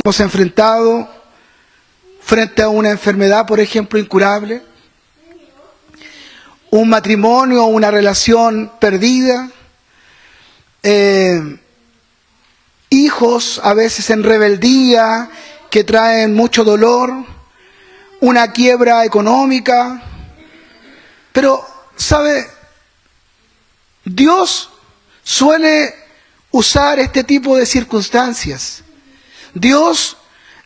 hemos enfrentado frente a una enfermedad, por ejemplo, incurable, un matrimonio o una relación perdida, hijos a veces en rebeldía que traen mucho dolor, una quiebra económica. Pero, ¿sabe? Dios suele usar este tipo de circunstancias. Dios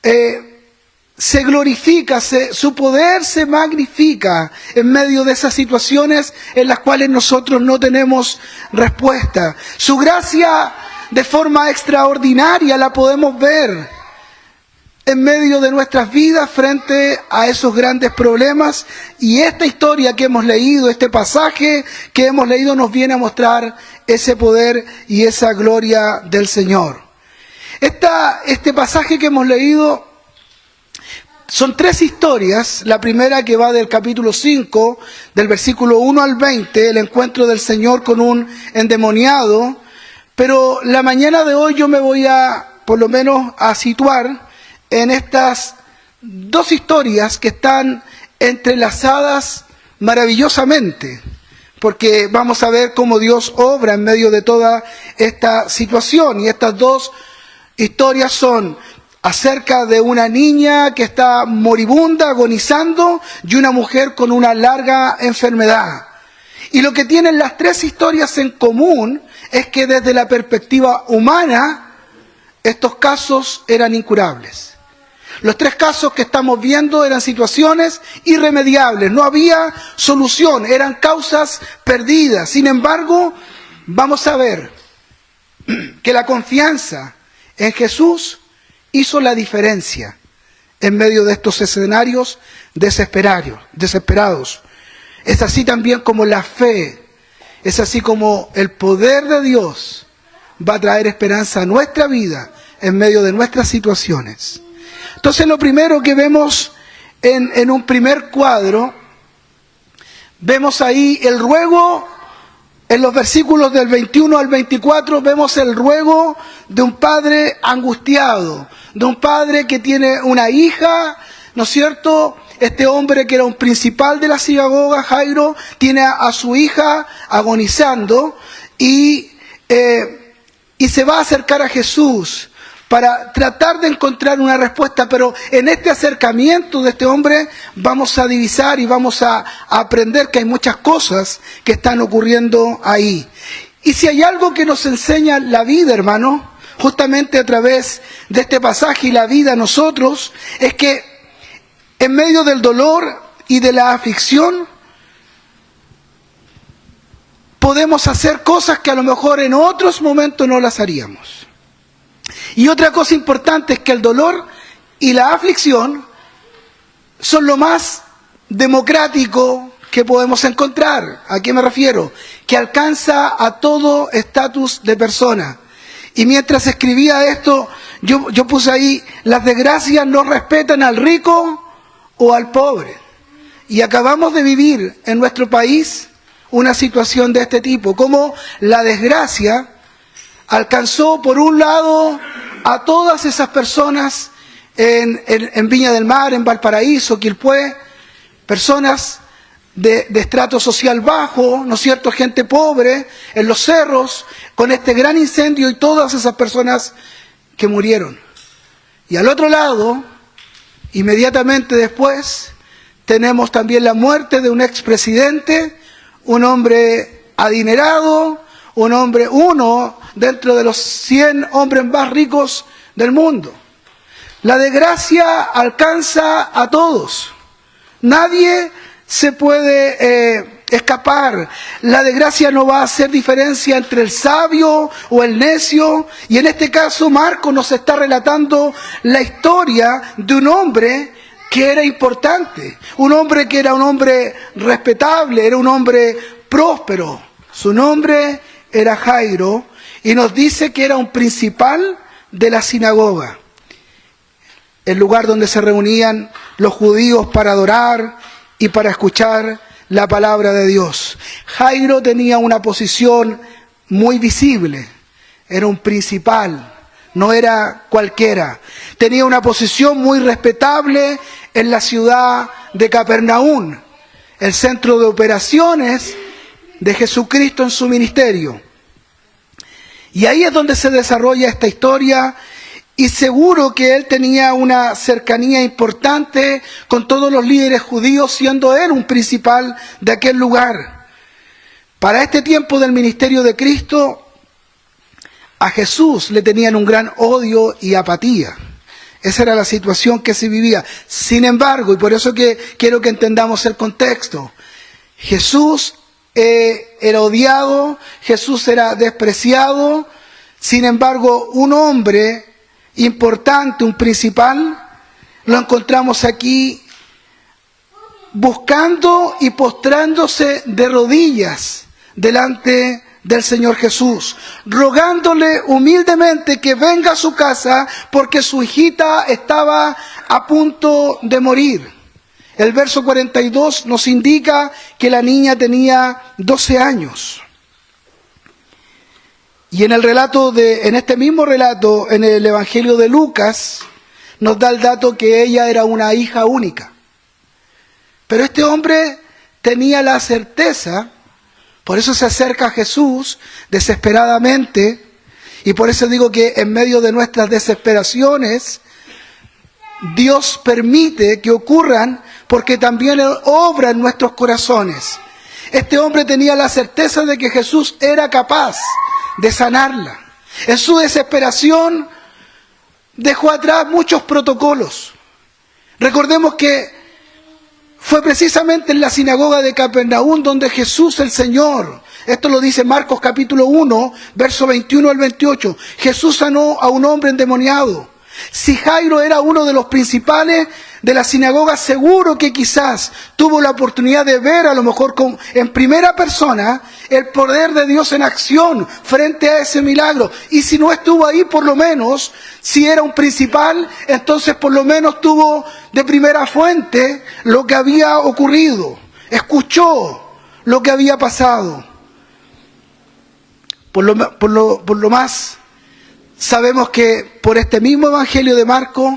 se glorifica, su poder se magnifica en medio de esas situaciones en las cuales nosotros no tenemos respuesta. Su gracia de forma extraordinaria la podemos ver en medio de nuestras vidas frente a esos grandes problemas, y esta historia que hemos leído, este pasaje que hemos leído nos viene a mostrar ese poder y esa gloria del Señor. Este pasaje que hemos leído son 3 historias. La primera, que va del capítulo 5, del versículo 1 al 20, el encuentro del Señor con un endemoniado. Pero la mañana de hoy yo me voy por lo menos a situar en estas 2 historias que están entrelazadas maravillosamente, porque vamos a ver cómo Dios obra en medio de toda esta situación. Y estas 2 historias son acerca de una niña que está moribunda, agonizando, y una mujer con una larga enfermedad. Y lo que tienen las 3 historias en común es que desde la perspectiva humana, estos casos eran incurables. Los 3 casos que estamos viendo eran situaciones irremediables, no había solución, eran causas perdidas. Sin embargo, vamos a ver que la confianza en Jesús hizo la diferencia en medio de estos escenarios desesperados. Es así también como la fe, es así como el poder de Dios va a traer esperanza a nuestra vida en medio de nuestras situaciones. Entonces, lo primero que vemos en un primer cuadro, vemos ahí el ruego. En los versículos del 21 al 24 vemos el ruego de un padre angustiado, de un padre que tiene una hija, ¿no es cierto? Este hombre, que era un principal de la sinagoga, Jairo, tiene a su hija agonizando y se va a acercar a Jesús para tratar de encontrar una respuesta. Pero en este acercamiento de este hombre vamos a divisar y vamos a aprender que hay muchas cosas que están ocurriendo ahí. Y si hay algo que nos enseña la vida, hermano, justamente a través de este pasaje y la vida a nosotros, es que en medio del dolor y de la aflicción podemos hacer cosas que a lo mejor en otros momentos no las haríamos. Y otra cosa importante es que el dolor y la aflicción son lo más democrático que podemos encontrar. ¿A qué me refiero? Que alcanza a todo estatus de persona. Y mientras escribía esto, yo puse ahí: las desgracias no respetan al rico o al pobre. Y acabamos de vivir en nuestro país una situación de este tipo, como la desgracia alcanzó por un lado a todas esas personas en Viña del Mar, en Valparaíso, Quilpué, personas de estrato social bajo, ¿no es cierto?, gente pobre, en los cerros, con este gran incendio y todas esas personas que murieron. Y al otro lado, inmediatamente después, tenemos también la muerte de un expresidente, un hombre adinerado, uno dentro de los 100 hombres más ricos del mundo. La desgracia alcanza a todos. Nadie se puede escapar. La desgracia no va a hacer diferencia entre el sabio o el necio. Y en este caso Marcos nos está relatando la historia de un hombre que era importante. Un hombre que era un hombre respetable, era un hombre próspero. Su nombre era Jairo, y nos dice que era un principal de la sinagoga, el lugar donde se reunían los judíos para adorar y para escuchar la palabra de Dios. Jairo tenía una posición muy visible, era un principal no era cualquiera. Tenía una posición muy respetable en la ciudad de Capernaum, el centro de operaciones de Jesucristo en su ministerio. Y ahí es donde se desarrolla esta historia, y seguro que él tenía una cercanía importante con todos los líderes judíos, siendo él un principal de aquel lugar. Para este tiempo del ministerio de Cristo, a Jesús le tenían un gran odio y apatía. Esa era la situación que se vivía. Sin embargo, y por eso que quiero que entendamos el contexto, Jesús era odiado, Jesús era despreciado. Sin embargo, un hombre importante, un principal, lo encontramos aquí buscando y postrándose de rodillas delante del Señor Jesús, rogándole humildemente que venga a su casa porque su hijita estaba a punto de morir. El verso 42 nos indica que la niña tenía 12 años. Y en este mismo relato, en el Evangelio de Lucas, nos da el dato que ella era una hija única. Pero este hombre tenía la certeza, por eso se acerca a Jesús desesperadamente, y por eso digo que en medio de nuestras desesperaciones, Dios permite que ocurran, porque también obra en nuestros corazones. Este hombre tenía la certeza de que Jesús era capaz de sanarla. En su desesperación dejó atrás muchos protocolos. Recordemos que fue precisamente en la sinagoga de Capernaum donde Jesús el Señor, esto lo dice Marcos capítulo 1, verso 21 al 28, Jesús sanó a un hombre endemoniado. Si Jairo era uno de los principales de la sinagoga, seguro que quizás tuvo la oportunidad de ver a lo mejor en primera persona el poder de Dios en acción frente a ese milagro. Y si no estuvo ahí, por lo menos, si era un principal, entonces por lo menos tuvo de primera fuente lo que había ocurrido. Escuchó lo que había pasado. Por lo más, sabemos que por este mismo Evangelio de Marcos,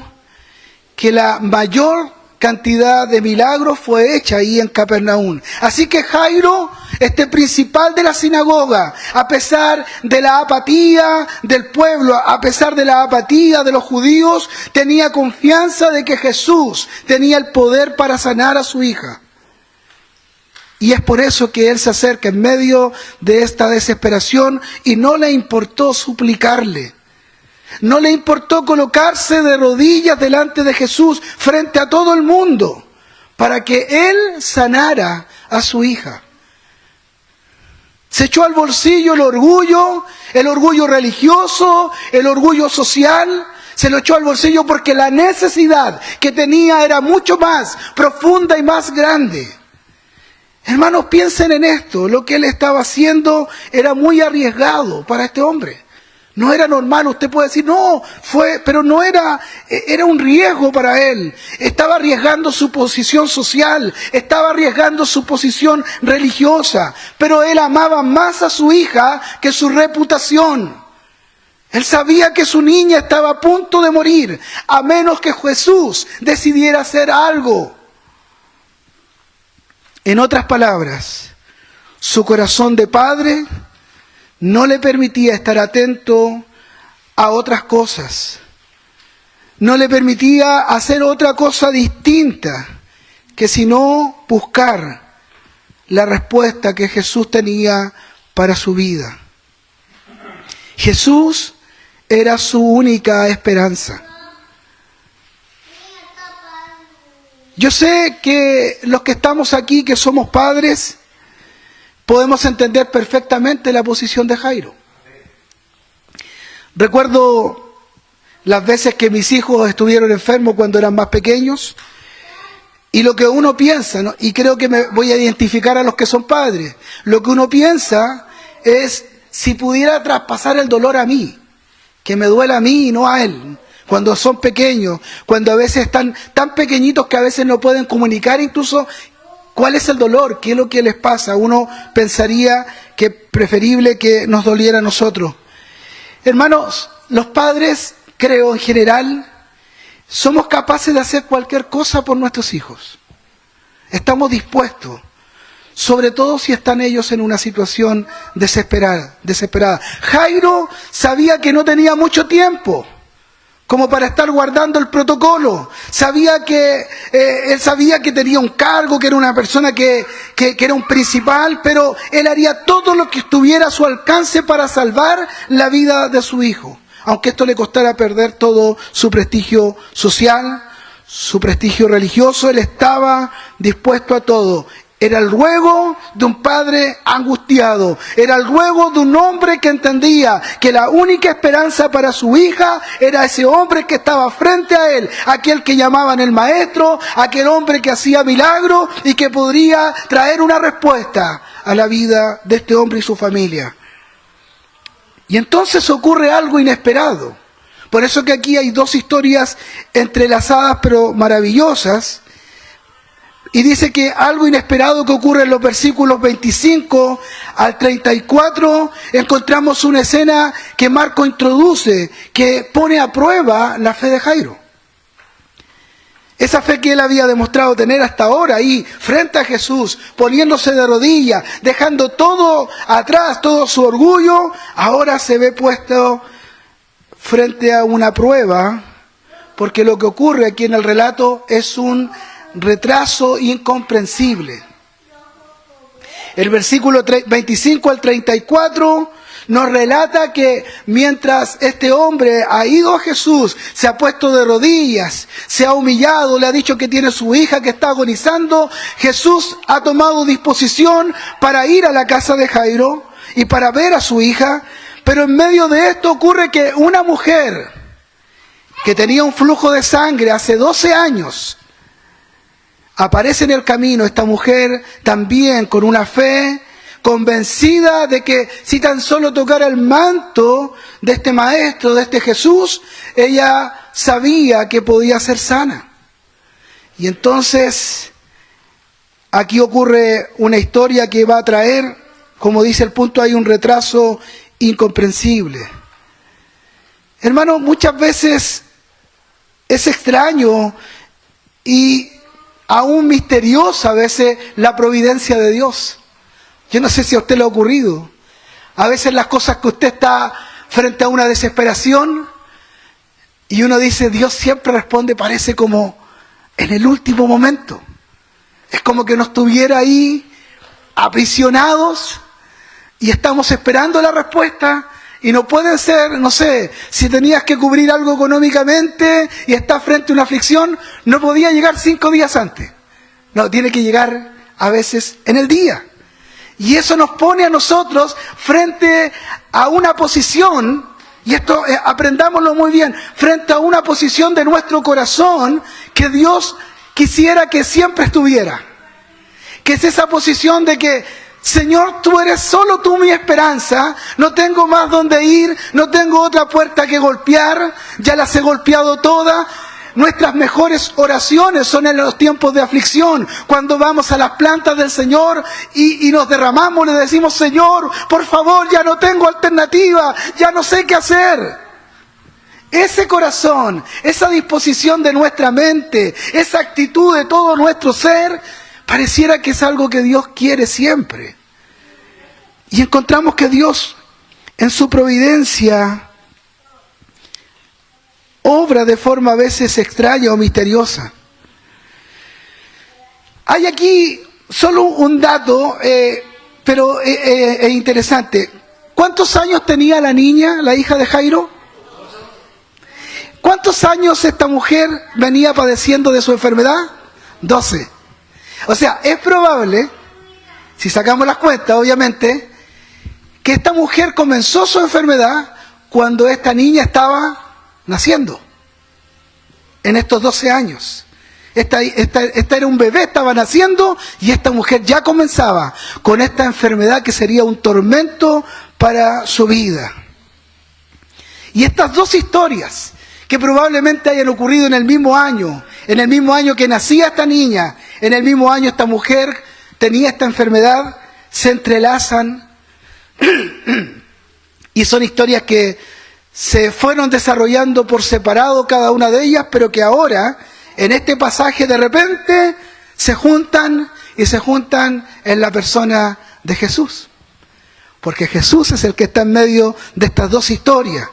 que la mayor cantidad de milagros fue hecha ahí en Capernaum. Así que Jairo, este principal de la sinagoga, a pesar de la apatía del pueblo, a pesar de la apatía de los judíos, tenía confianza de que Jesús tenía el poder para sanar a su hija. Y es por eso que él se acerca en medio de esta desesperación y no le importó suplicarle. No le importó colocarse de rodillas delante de Jesús frente a todo el mundo para que él sanara a su hija. Se echó al bolsillo el orgullo religioso, el orgullo social. Se lo echó al bolsillo porque la necesidad que tenía era mucho más profunda y más grande. Hermanos, piensen en esto. Lo que él estaba haciendo era muy arriesgado para este hombre. No era normal. Usted puede decir, pero no era un riesgo para él. Estaba arriesgando su posición social, estaba arriesgando su posición religiosa, pero él amaba más a su hija que su reputación. Él sabía que su niña estaba a punto de morir, a menos que Jesús decidiera hacer algo. En otras palabras, su corazón de padre no le permitía estar atento a otras cosas. No le permitía hacer otra cosa distinta que sino buscar la respuesta que Jesús tenía para su vida. Jesús era su única esperanza. Yo sé que los que estamos aquí, que somos padres, podemos entender perfectamente la posición de Jairo. Recuerdo las veces que mis hijos estuvieron enfermos cuando eran más pequeños, y lo que uno piensa, ¿no? Y creo que me voy a identificar a los que son padres, lo que uno piensa es si pudiera traspasar el dolor a mí, que me duela a mí y no a él. Cuando son pequeños, cuando a veces están tan pequeñitos que a veces no pueden comunicar incluso cuál es el dolor, qué es lo que les pasa. Uno pensaría que es preferible que nos doliera a nosotros. Hermanos, los padres, creo en general, somos capaces de hacer cualquier cosa por nuestros hijos. Estamos dispuestos, sobre todo si están ellos en una situación desesperada. Jairo sabía que no tenía mucho tiempo como para estar guardando el protocolo. Él sabía que tenía un cargo, que era una persona que era un principal, pero él haría todo lo que estuviera a su alcance para salvar la vida de su hijo. Aunque esto le costara perder todo su prestigio social, su prestigio religioso, él estaba dispuesto a todo. Era el ruego de un padre angustiado. Era el ruego de un hombre que entendía que la única esperanza para su hija era ese hombre que estaba frente a él, aquel que llamaban el maestro, aquel hombre que hacía milagros y que podría traer una respuesta a la vida de este hombre y su familia. Y entonces ocurre algo inesperado. Por eso que aquí hay dos historias entrelazadas pero maravillosas. Y dice que algo inesperado que ocurre en los versículos 25 al 34, encontramos una escena que Marco introduce, que pone a prueba la fe de Jairo. Esa fe que él había demostrado tener hasta ahora ahí, frente a Jesús, poniéndose de rodillas, dejando todo atrás, todo su orgullo, ahora se ve puesto frente a una prueba, porque lo que ocurre aquí en el relato es un retraso incomprensible. El versículo 25 al 34 nos relata que mientras este hombre ha ido a Jesús, se ha puesto de rodillas, se ha humillado, le ha dicho que tiene su hija que está agonizando, Jesús ha tomado disposición para ir a la casa de Jairo y para ver a su hija, pero en medio de esto ocurre que una mujer que tenía un flujo de sangre hace 12 años, aparece en el camino. Esta mujer también con una fe, convencida de que si tan solo tocara el manto de este maestro, de este Jesús, ella sabía que podía ser sana. Y entonces aquí ocurre una historia que va a traer, como dice el punto, hay un retraso incomprensible. Hermano, muchas veces es extraño y aún misteriosa a veces la providencia de Dios. Yo no sé si a usted le ha ocurrido. A veces las cosas que usted está frente a una desesperación y uno dice, Dios siempre responde, parece como en el último momento. Es como que nos estuviera ahí aprisionados y estamos esperando la respuesta. Y no puede ser, no sé, si tenías que cubrir algo económicamente y estás frente a una aflicción, no podía llegar 5 días antes. No, tiene que llegar a veces en el día. Y eso nos pone a nosotros frente a una posición, y esto aprendámoslo muy bien, frente a una posición de nuestro corazón que Dios quisiera que siempre estuviera. Que es esa posición de que, Señor, tú eres solo tú mi esperanza, no tengo más donde ir, no tengo otra puerta que golpear, ya las he golpeado todas. Nuestras mejores oraciones son en los tiempos de aflicción, cuando vamos a las plantas del Señor y nos derramamos, le decimos, Señor, por favor, ya no tengo alternativa, ya no sé qué hacer. Ese corazón, esa disposición de nuestra mente, esa actitud de todo nuestro ser, pareciera que es algo que Dios quiere siempre. Y encontramos que Dios, en su providencia, obra de forma a veces extraña o misteriosa. Hay aquí solo un dato, pero es interesante. ¿Cuántos años tenía la niña, la hija de Jairo? ¿Cuántos años esta mujer venía padeciendo de su enfermedad? 12. O sea, es probable, si sacamos las cuentas, obviamente, que esta mujer comenzó su enfermedad cuando esta niña estaba naciendo, en estos 12 años. Esta era un bebé, estaba naciendo, y esta mujer ya comenzaba con esta enfermedad que sería un tormento para su vida. Y estas dos historias, que probablemente hayan ocurrido en el mismo año que nacía esta niña, en el mismo año esta mujer tenía esta enfermedad, se entrelazan y son historias que se fueron desarrollando por separado cada una de ellas, pero que ahora, en este pasaje, de repente se juntan y se juntan en la persona de Jesús. Porque Jesús es el que está en medio de estas dos historias.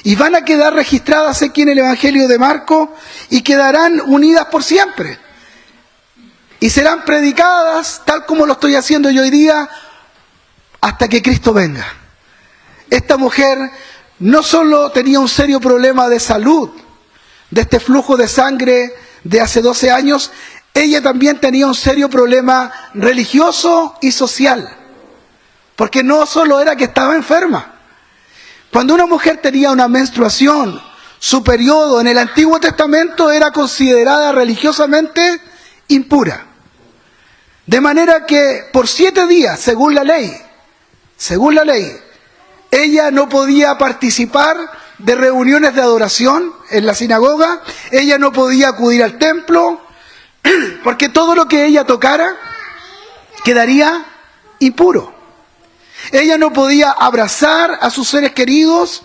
Y van a quedar registradas aquí en el Evangelio de Marcos y quedarán unidas por siempre. Y serán predicadas, tal como lo estoy haciendo yo hoy día, hasta que Cristo venga. Esta mujer no solo tenía un serio problema de salud, de este flujo de sangre de hace 12 años, ella también tenía un serio problema religioso y social. Porque no solo era que estaba enferma. Cuando una mujer tenía una menstruación, su periodo en el Antiguo Testamento era considerada religiosamente impura. De manera que por 7 días, según la ley, ella no podía participar de reuniones de adoración en la sinagoga, ella no podía acudir al templo, porque todo lo que ella tocara quedaría impuro. Ella no podía abrazar a sus seres queridos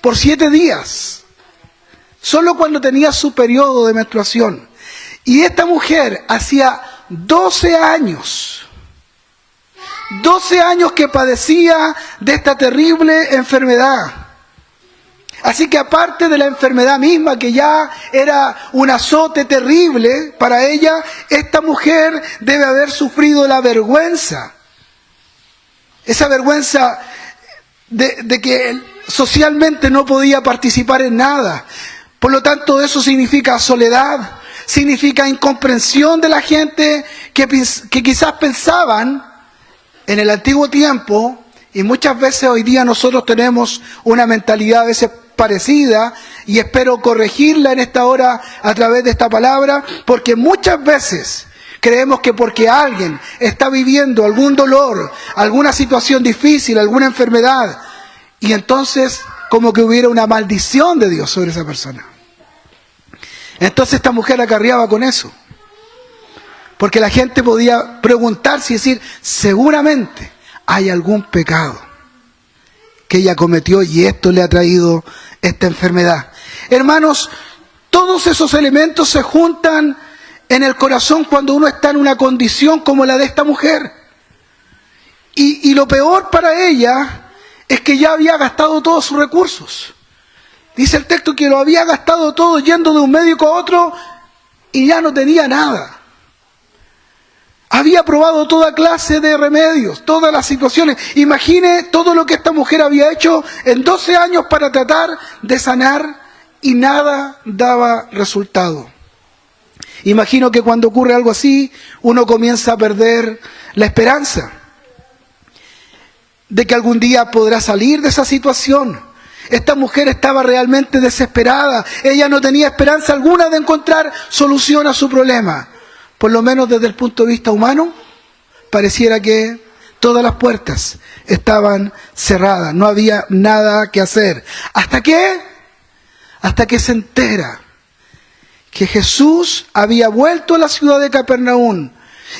por 7 días, solo cuando tenía su periodo de menstruación. Y esta mujer hacía 12 años que padecía de esta terrible enfermedad. Así que aparte de la enfermedad misma, que ya era un azote terrible para ella, esta mujer debe haber sufrido la vergüenza. Esa vergüenza de que socialmente no podía participar en nada. Por lo tanto, eso significa soledad, significa incomprensión de la gente que quizás pensaban en el antiguo tiempo, y muchas veces hoy día nosotros tenemos una mentalidad a veces parecida, y espero corregirla en esta hora a través de esta palabra, porque muchas veces creemos que porque alguien está viviendo algún dolor, alguna situación difícil, alguna enfermedad, y entonces como que hubiera una maldición de Dios sobre esa persona. Entonces esta mujer acarreaba con eso. Porque la gente podía preguntarse y decir, seguramente hay algún pecado que ella cometió y esto le ha traído esta enfermedad. Hermanos, todos esos elementos se juntan en el corazón cuando uno está en una condición como la de esta mujer. Y lo peor para ella es que ya había gastado todos sus recursos. Dice el texto que lo había gastado todo yendo de un médico a otro y ya no tenía nada. Había probado toda clase de remedios, todas las situaciones. Imagine todo lo que esta mujer había hecho en 12 años para tratar de sanar y nada daba resultado. Imagino que cuando ocurre algo así, uno comienza a perder la esperanza de que algún día podrá salir de esa situación. Esta mujer estaba realmente desesperada. Ella no tenía esperanza alguna de encontrar solución a su problema. Por lo menos desde el punto de vista humano, pareciera que todas las puertas estaban cerradas. No había nada que hacer. ¿Hasta qué? Hasta que se entera que Jesús había vuelto a la ciudad de Capernaum.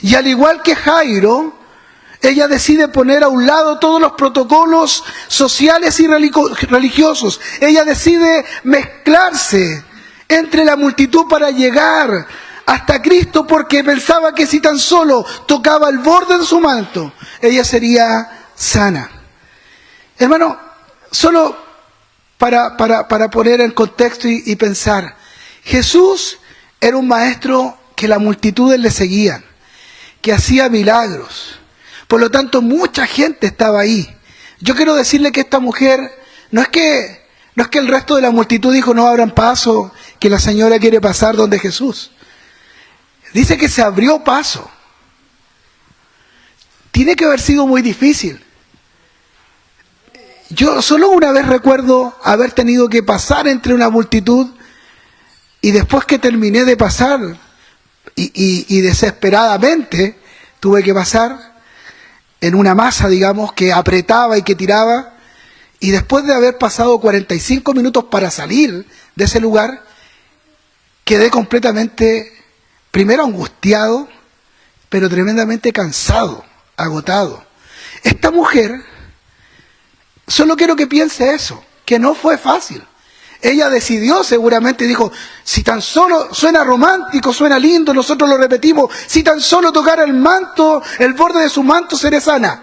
Y al igual que Jairo, ella decide poner a un lado todos los protocolos sociales y religiosos. Ella decide mezclarse entre la multitud para llegar hasta Cristo, porque pensaba que si tan solo tocaba el borde de su manto, ella sería sana. Hermano, solo para poner en contexto y pensar, Jesús era un maestro que las multitudes le seguían, que hacía milagros. Por lo tanto, mucha gente estaba ahí. Yo quiero decirle que esta mujer, no es que el resto de la multitud dijo no abran paso, que la señora quiere pasar donde Jesús. Dice que se abrió paso. Tiene que haber sido muy difícil. Yo solo una vez recuerdo haber tenido que pasar entre una multitud y después que terminé de pasar y desesperadamente tuve que pasar en una masa, digamos, que apretaba y que tiraba, y después de haber pasado 45 minutos para salir de ese lugar, quedé completamente, primero angustiado, pero tremendamente cansado, agotado. Esta mujer, solo quiero que piense eso, que no fue fácil. Ella decidió seguramente, dijo, si tan solo suena romántico, suena lindo, nosotros lo repetimos, si tan solo tocara el manto, el borde de su manto, seré sana.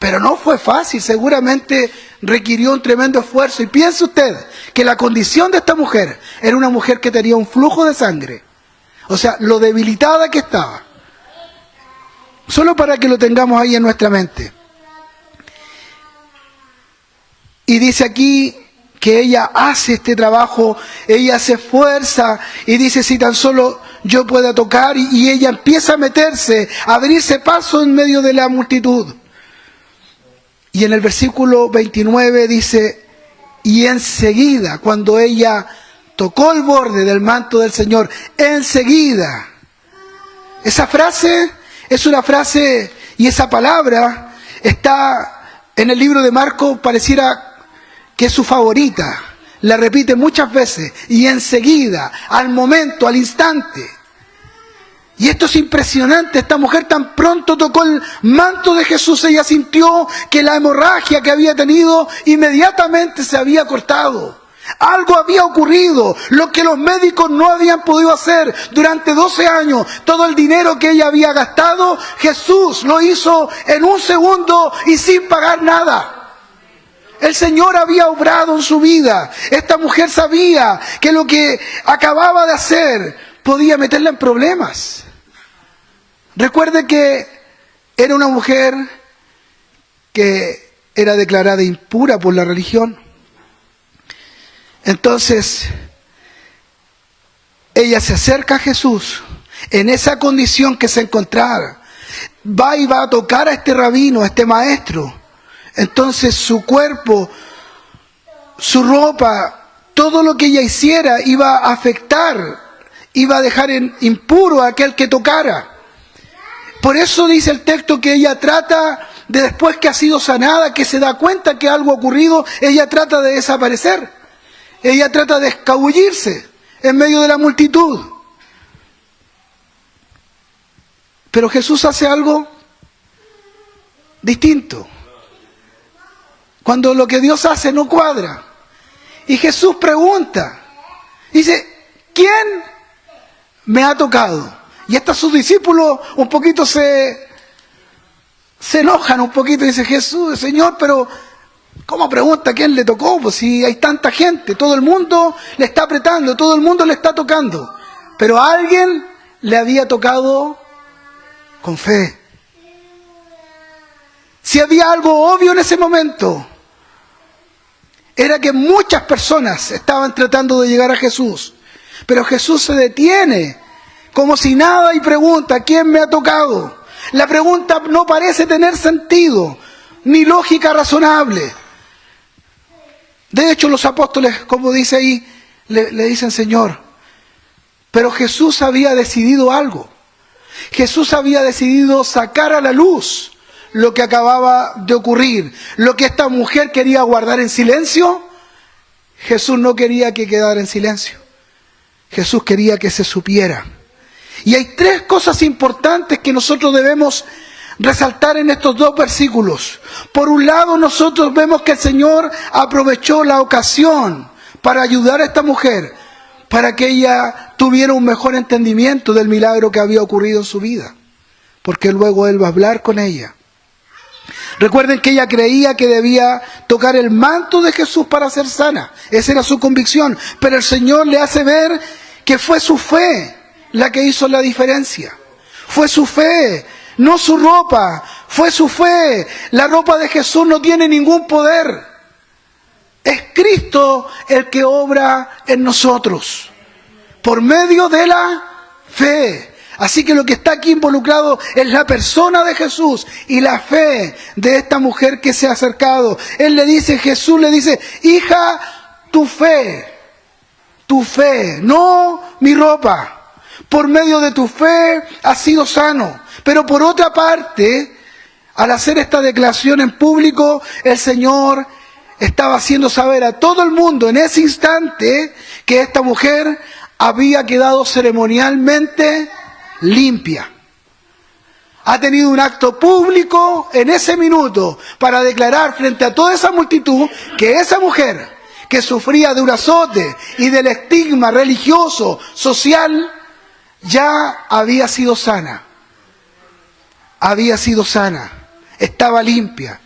Pero no fue fácil, seguramente requirió un tremendo esfuerzo. Y piense usted que la condición de esta mujer era una mujer que tenía un flujo de sangre. O sea, lo debilitada que estaba. Solo para que lo tengamos ahí en nuestra mente. Y dice aquí que ella hace este trabajo, ella se esfuerza y dice, si tan solo yo pueda tocar, y ella empieza a meterse, a abrirse paso en medio de la multitud. Y en el versículo 29 dice, y enseguida, cuando ella tocó el borde del manto del Señor, enseguida. Esa frase es una frase, y esa palabra está en el libro de Marcos, pareciera que es su favorita, la repite muchas veces, y enseguida, al momento, al instante. Y esto es impresionante, esta mujer tan pronto tocó el manto de Jesús, ella sintió que la hemorragia que había tenido inmediatamente se había cortado. Algo había ocurrido, lo que los médicos no habían podido hacer durante 12 años. Todo el dinero que ella había gastado, Jesús lo hizo en un segundo y sin pagar nada. El Señor había obrado en su vida. Esta mujer sabía que lo que acababa de hacer podía meterla en problemas. Recuerde que era una mujer que era declarada impura por la religión. Entonces, ella se acerca a Jesús en esa condición que se encontraba. Va y va a tocar a este rabino, a este maestro. Entonces su cuerpo, su ropa, todo lo que ella hiciera iba a afectar, iba a dejar impuro a aquel que tocara. Por eso dice el texto que ella trata de, después que ha sido sanada, que se da cuenta que algo ha ocurrido, ella trata de desaparecer. Ella trata de escabullirse en medio de la multitud. Pero Jesús hace algo distinto. Cuando lo que Dios hace no cuadra. Y Jesús pregunta, dice, ¿quién me ha tocado? Y hasta sus discípulos un poquito se enojan un poquito y dicen, Jesús, Señor, pero ¿cómo pregunta quién le tocó? Pues si hay tanta gente, todo el mundo le está apretando, todo el mundo le está tocando. Pero a alguien le había tocado con fe. Si había algo obvio en ese momento, era que muchas personas estaban tratando de llegar a Jesús. Pero Jesús se detiene, como si nada, y pregunta, ¿quién me ha tocado? La pregunta no parece tener sentido, ni lógica razonable. De hecho, los apóstoles, como dice ahí, le dicen, Señor, pero Jesús había decidido algo. Jesús había decidido sacar a la luz lo que acababa de ocurrir. Lo que esta mujer quería guardar en silencio, Jesús no quería que quedara en silencio. Jesús quería que se supiera. Y hay tres cosas importantes que nosotros debemos resaltar en estos dos versículos. Por un lado, nosotros vemos que el Señor aprovechó la ocasión para ayudar a esta mujer, para que ella tuviera un mejor entendimiento del milagro que había ocurrido en su vida, porque luego Él va a hablar con ella. Recuerden que ella creía que debía tocar el manto de Jesús para ser sana. Esa era su convicción. Pero el Señor le hace ver que fue su fe la que hizo la diferencia. Fue su fe, no su ropa. Fue su fe. La ropa de Jesús no tiene ningún poder. Es Cristo el que obra en nosotros, por medio de la fe. Así que lo que está aquí involucrado es la persona de Jesús y la fe de esta mujer que se ha acercado. Jesús le dice, hija, tu fe, no mi ropa. Por medio de tu fe has sido sano. Pero por otra parte, al hacer esta declaración en público, el Señor estaba haciendo saber a todo el mundo en ese instante que esta mujer había quedado ceremonialmente limpia. Ha tenido un acto público en ese minuto para declarar frente a toda esa multitud que esa mujer que sufría de un azote y del estigma religioso, social, ya había sido sana. Había sido sana. Estaba limpia.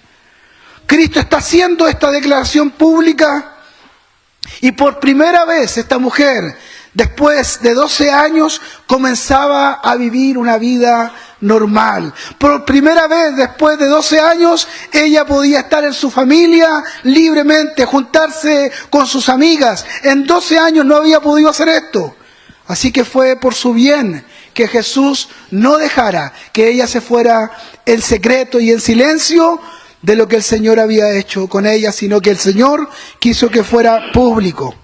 Cristo está haciendo esta declaración pública y por primera vez esta mujer, después de 12 años, comenzaba a vivir una vida normal. Por primera vez, después de 12 años, ella podía estar en su familia libremente, juntarse con sus amigas. En 12 años no había podido hacer esto. Así que fue por su bien que Jesús no dejara que ella se fuera en secreto y en silencio de lo que el Señor había hecho con ella, sino que el Señor quiso que fuera público.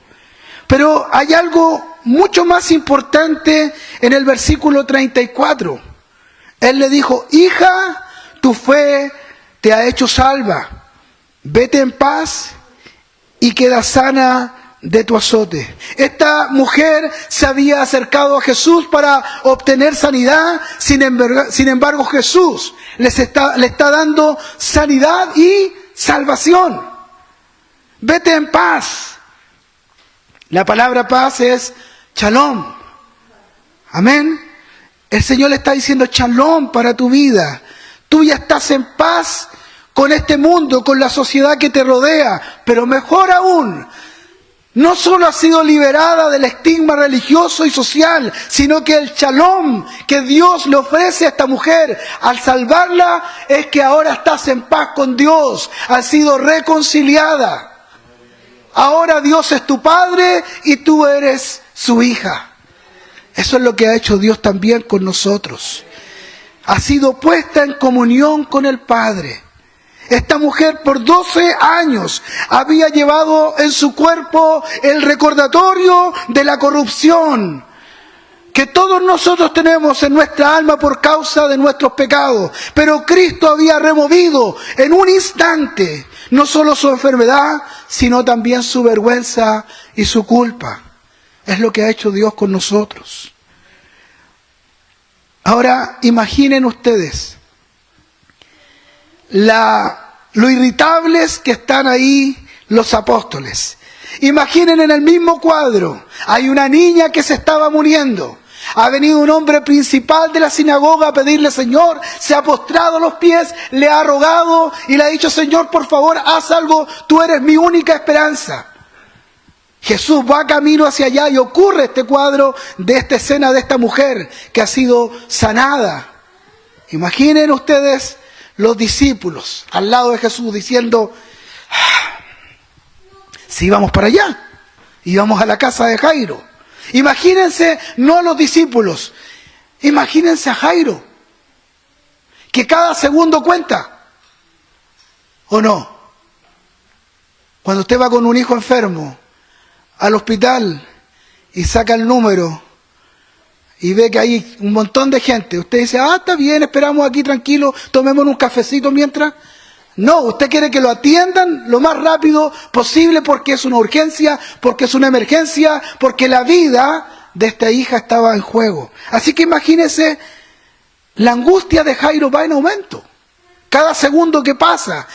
Pero hay algo mucho más importante en el versículo 34. Él le dijo: hija, tu fe te ha hecho salva. Vete en paz y queda sana de tu azote. Esta mujer se había acercado a Jesús para obtener sanidad. Sin embargo, Jesús le está dando sanidad y salvación. Vete en paz. La palabra paz es shalom. Amén. El Señor le está diciendo shalom para tu vida. Tú ya estás en paz con este mundo, con la sociedad que te rodea. Pero mejor aún, no solo ha sido liberada del estigma religioso y social, sino que el shalom que Dios le ofrece a esta mujer al salvarla es que ahora estás en paz con Dios. Has sido reconciliada. Ahora Dios es tu Padre y tú eres su hija. Eso es lo que ha hecho Dios también con nosotros. Ha sido puesta en comunión con el Padre. Esta mujer por 12 años había llevado en su cuerpo el recordatorio de la corrupción que todos nosotros tenemos en nuestra alma por causa de nuestros pecados. Pero Cristo había removido en un instante no solo su enfermedad, sino también su vergüenza y su culpa. Es lo que ha hecho Dios con nosotros. Ahora, imaginen ustedes lo irritables que están ahí los apóstoles. Imaginen en el mismo cuadro, hay una niña que se estaba muriendo. Ha venido un hombre principal de la sinagoga a pedirle: Señor, se ha postrado a los pies, le ha rogado y le ha dicho: Señor, por favor, haz algo, tú eres mi única esperanza. Jesús va camino hacia allá y ocurre este cuadro de esta escena de esta mujer que ha sido sanada. Imaginen ustedes los discípulos al lado de Jesús diciendo: si íbamos para allá, íbamos a la casa de Jairo. Imagínense, no los discípulos, imagínense a Jairo, que cada segundo cuenta, ¿o no? Cuando usted va con un hijo enfermo al hospital y saca el número y ve que hay un montón de gente, usted dice: está bien, esperamos aquí tranquilo, tomemos un cafecito mientras. No, usted quiere que lo atiendan lo más rápido posible porque es una urgencia, porque es una emergencia, porque la vida de esta hija estaba en juego. Así que imagínese, la angustia de Jairo va en aumento. Cada segundo que pasa,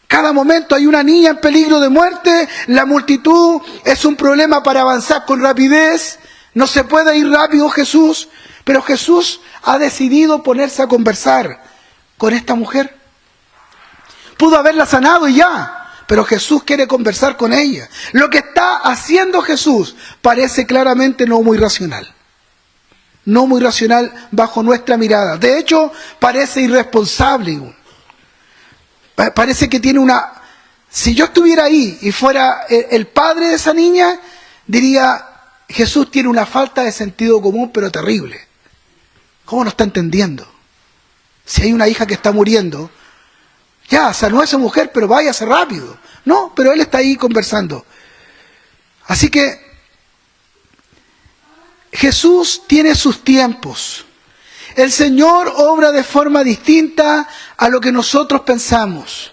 cada momento hay una niña en peligro de muerte, la multitud es un problema para avanzar con rapidez, no se puede ir rápido Jesús, pero Jesús ha decidido ponerse a conversar con esta mujer. Pudo haberla sanado y ya, pero Jesús quiere conversar con ella. Lo que está haciendo Jesús parece claramente no muy racional. No muy racional bajo nuestra mirada. De hecho, parece irresponsable. Parece que tiene una... Si yo estuviera ahí y fuera el padre de esa niña, diría: Jesús tiene una falta de sentido común, pero terrible. ¿Cómo no está entendiendo? Si hay una hija que está muriendo, ya, sanó a esa mujer, pero váyase rápido. No, pero él está ahí conversando. Así que Jesús tiene sus tiempos. El Señor obra de forma distinta a lo que nosotros pensamos.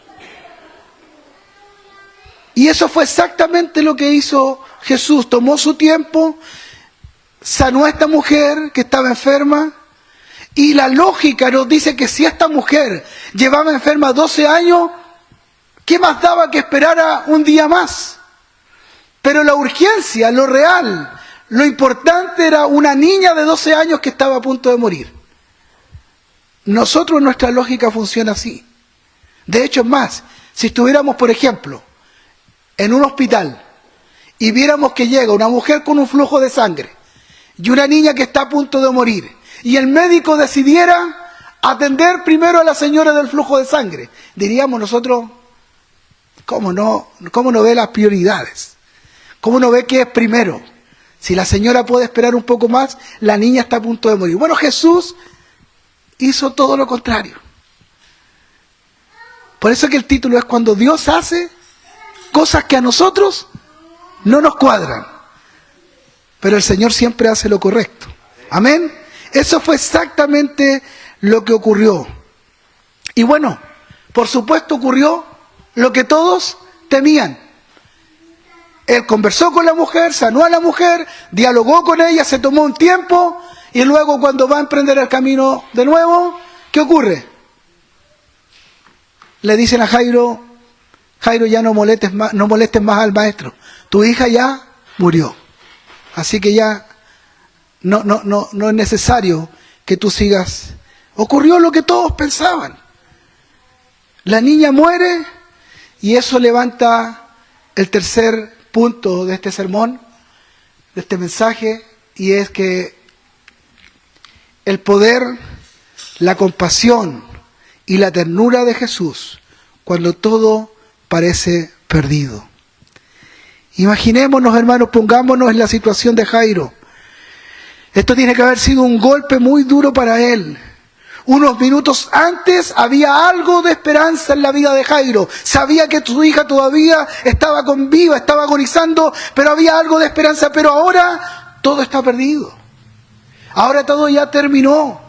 Y eso fue exactamente lo que hizo Jesús. Tomó su tiempo, sanó a esta mujer que estaba enferma. Y la lógica nos dice que si esta mujer llevaba enferma 12 años, ¿qué más daba que esperara un día más? Pero la urgencia, lo real, lo importante era una niña de 12 años que estaba a punto de morir. Nosotros, nuestra lógica funciona así. De hecho, es más, si estuviéramos, por ejemplo, en un hospital y viéramos que llega una mujer con un flujo de sangre y una niña que está a punto de morir, y el médico decidiera atender primero a la señora del flujo de sangre, diríamos nosotros, ¿cómo no ve las prioridades? ¿Cómo no ve qué es primero? Si la señora puede esperar un poco más, la niña está a punto de morir. Bueno, Jesús hizo todo lo contrario. Por eso que el título es cuando Dios hace cosas que a nosotros no nos cuadran. Pero el Señor siempre hace lo correcto. Amén. Eso fue exactamente lo que ocurrió. Y bueno, por supuesto ocurrió lo que todos temían. Él conversó con la mujer, sanó a la mujer, dialogó con ella, se tomó un tiempo, y luego cuando va a emprender el camino de nuevo, ¿qué ocurre? Le dicen a Jairo, Jairo, ya no molestes más al maestro, tu hija ya murió, así que ya no es necesario que tú sigas. Ocurrió lo que todos pensaban. La niña muere, y eso levanta el tercer punto de este sermón, de este mensaje, y es que el poder, la compasión y la ternura de Jesús cuando todo parece perdido. Imaginémonos, hermanos, pongámonos en la situación de Jairo. Esto tiene que haber sido un golpe muy duro para él. Unos minutos antes había algo de esperanza en la vida de Jairo. Sabía que su hija todavía estaba con vida, estaba agonizando, pero había algo de esperanza. Pero ahora todo está perdido. Ahora todo ya terminó.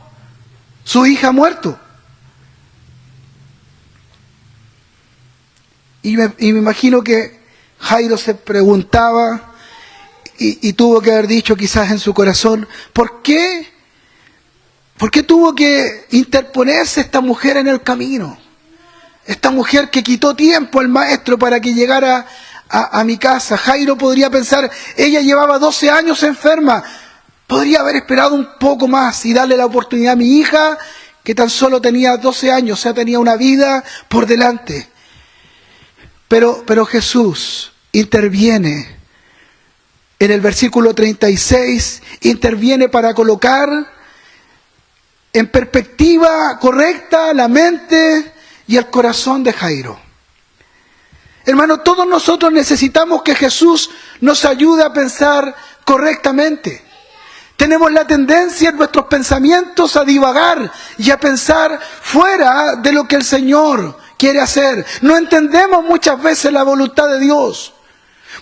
Su hija ha muerto. Y me imagino que Jairo se preguntaba y tuvo que haber dicho quizás en su corazón, ¿por qué tuvo que interponerse esta mujer en el camino? Esta mujer que quitó tiempo al maestro para que llegara a mi casa. Jairo podría pensar, ella llevaba 12 años enferma, podría haber esperado un poco más y darle la oportunidad a mi hija, que tan solo tenía 12 años, o sea, tenía una vida por delante. Pero Jesús interviene. En el versículo 36, interviene para colocar en perspectiva correcta la mente y el corazón de Jairo. Hermano, todos nosotros necesitamos que Jesús nos ayude a pensar correctamente. Tenemos la tendencia en nuestros pensamientos a divagar y a pensar fuera de lo que el Señor quiere hacer. No entendemos muchas veces la voluntad de Dios.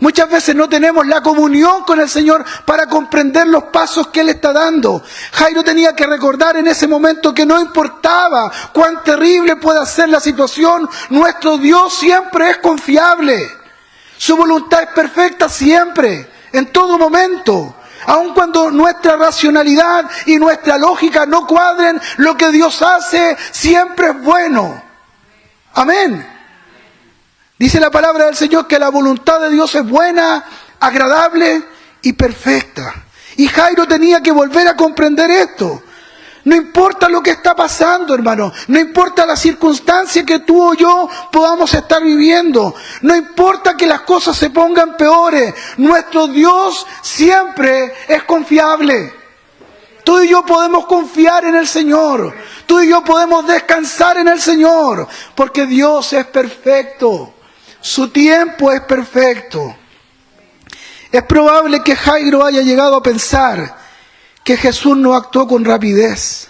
Muchas veces no tenemos la comunión con el Señor para comprender los pasos que Él está dando. Jairo tenía que recordar en ese momento que no importaba cuán terrible pueda ser la situación, nuestro Dios siempre es confiable. Su voluntad es perfecta siempre, en todo momento. Aun cuando nuestra racionalidad y nuestra lógica no cuadren, lo que Dios hace siempre es bueno. Amén. Dice la palabra del Señor que la voluntad de Dios es buena, agradable y perfecta. Y Jairo tenía que volver a comprender esto. No importa lo que está pasando, hermano. No importa la circunstancia que tú o yo podamos estar viviendo. No importa que las cosas se pongan peores. Nuestro Dios siempre es confiable. Tú y yo podemos confiar en el Señor. Tú y yo podemos descansar en el Señor. Porque Dios es perfecto. Su tiempo es perfecto. Es probable que Jairo haya llegado a pensar que Jesús no actuó con rapidez.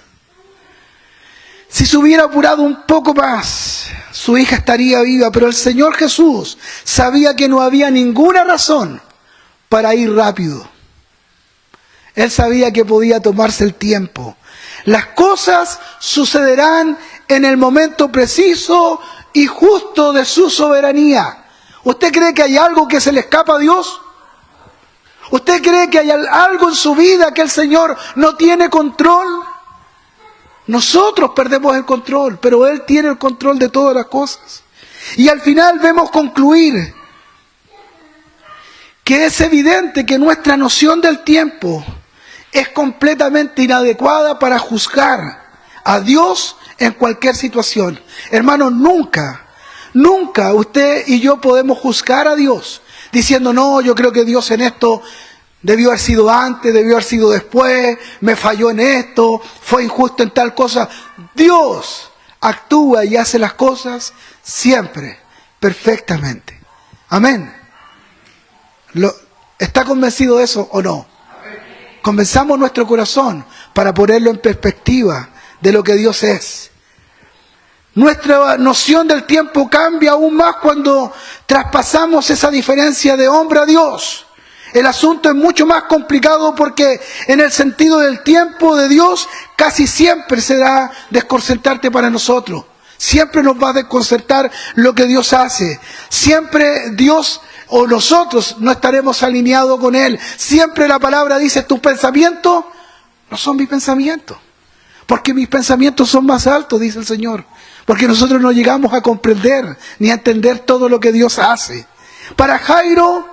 Si se hubiera apurado un poco más, su hija estaría viva, pero el Señor Jesús sabía que no había ninguna razón para ir rápido. Él sabía que podía tomarse el tiempo. Las cosas sucederán en el momento preciso y justo de su soberanía. ¿Usted cree que hay algo que se le escapa a Dios? ¿Usted cree que hay algo en su vida que el Señor no tiene control? Nosotros perdemos el control, pero Él tiene el control de todas las cosas. Y al final vemos concluir que es evidente que nuestra noción del tiempo es completamente inadecuada para juzgar a Dios en cualquier situación. Hermanos, nunca usted y yo podemos juzgar a Dios diciendo, no, yo creo que Dios en esto debió haber sido antes, debió haber sido después, me falló en esto, fue injusto en tal cosa. Dios actúa y hace las cosas siempre perfectamente. Amén. ¿Está convencido de eso o no? Convenzamos nuestro corazón para ponerlo en perspectiva de lo que Dios es. Nuestra noción del tiempo cambia aún más cuando traspasamos esa diferencia de hombre a Dios. El asunto es mucho más complicado porque en el sentido del tiempo de Dios casi siempre será desconcertante para nosotros. Siempre nos va a desconcertar lo que Dios hace. Siempre Dios o nosotros no estaremos alineados con Él. Siempre la palabra dice, tus pensamientos no son mis pensamientos. Porque mis pensamientos son más altos, dice el Señor. Porque nosotros no llegamos a comprender ni a entender todo lo que Dios hace. Para Jairo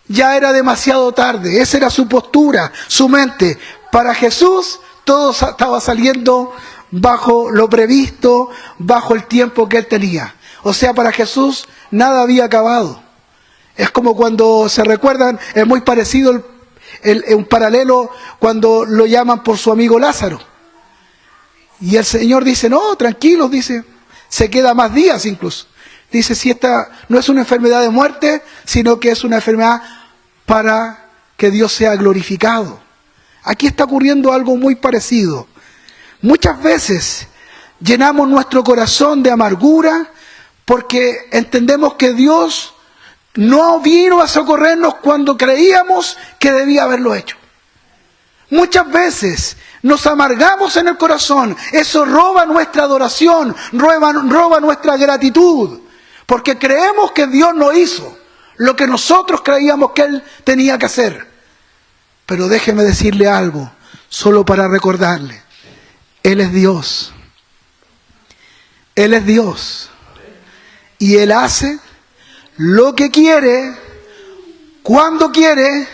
ya era demasiado tarde. Esa era su postura, su mente. Para Jesús todo estaba saliendo bajo lo previsto, bajo el tiempo que Él tenía. O sea, para Jesús nada había acabado. Es como cuando se recuerdan, es muy parecido un paralelo cuando lo llaman por su amigo Lázaro. Y el Señor dice, no, tranquilos, dice, se queda más días incluso. Dice, si esta no es una enfermedad de muerte, sino que es una enfermedad para que Dios sea glorificado. Aquí está ocurriendo algo muy parecido. Muchas veces llenamos nuestro corazón de amargura porque entendemos que Dios no vino a socorrernos cuando creíamos que debía haberlo hecho. Muchas veces nos amargamos en el corazón. Eso roba nuestra adoración, roba nuestra gratitud. Porque creemos que Dios no hizo lo que nosotros creíamos que Él tenía que hacer. Pero déjeme decirle algo, solo para recordarle. Él es Dios. Él es Dios. Y Él hace lo que quiere, cuando quiere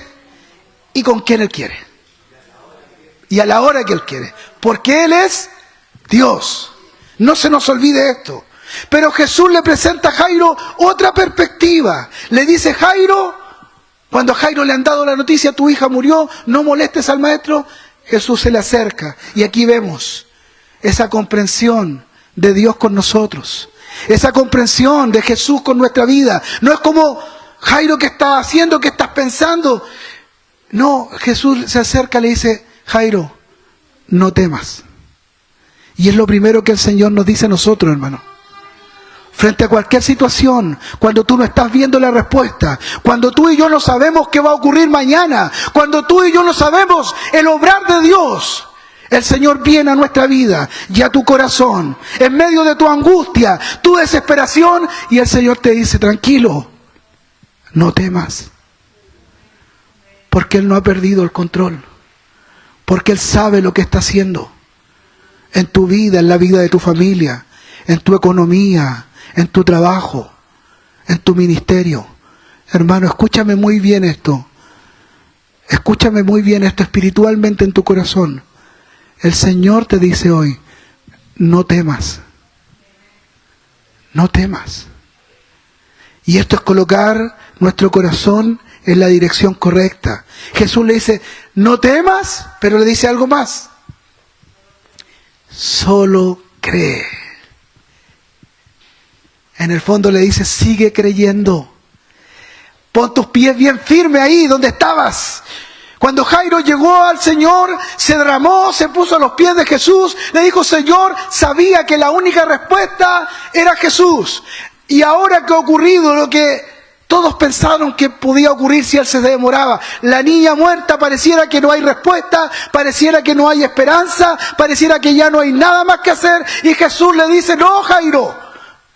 y con quien Él quiere. Y a la hora que Él quiere. Porque Él es Dios. No se nos olvide esto. Pero Jesús le presenta a Jairo otra perspectiva. Le dice, Jairo, cuando a Jairo le han dado la noticia, tu hija murió, no molestes al maestro. Jesús se le acerca. Y aquí vemos esa comprensión de Dios con nosotros. Esa comprensión de Jesús con nuestra vida. No es como, Jairo, ¿qué estás haciendo? ¿Qué estás pensando? No, Jesús se acerca y le dice, Jairo, no temas. Y es lo primero que el Señor nos dice a nosotros, hermano. Frente a cualquier situación, cuando tú no estás viendo la respuesta, cuando tú y yo no sabemos qué va a ocurrir mañana, cuando tú y yo no sabemos el obrar de Dios, el Señor viene a nuestra vida y a tu corazón, en medio de tu angustia, tu desesperación, y el Señor te dice, tranquilo, no temas, porque Él no ha perdido el control, porque Él sabe lo que está haciendo en tu vida, en la vida de tu familia, en tu economía, en tu trabajo, en tu ministerio. Hermano, escúchame muy bien esto. Escúchame muy bien esto espiritualmente en tu corazón. El Señor te dice hoy, no temas. No temas. Y esto es colocar nuestro corazón en la dirección correcta. Jesús le dice, no temas, pero le dice algo más. Solo cree. En el fondo le dice, sigue creyendo. Pon tus pies bien firmes ahí donde estabas. Cuando Jairo llegó al Señor, se derramó, se puso a los pies de Jesús, le dijo, Señor, sabía que la única respuesta era Jesús. Y ahora que ha ocurrido lo que todos pensaron que podía ocurrir si Él se demoraba. La niña muerta, pareciera que no hay respuesta, pareciera que no hay esperanza, pareciera que ya no hay nada más que hacer. Y Jesús le dice, no, Jairo,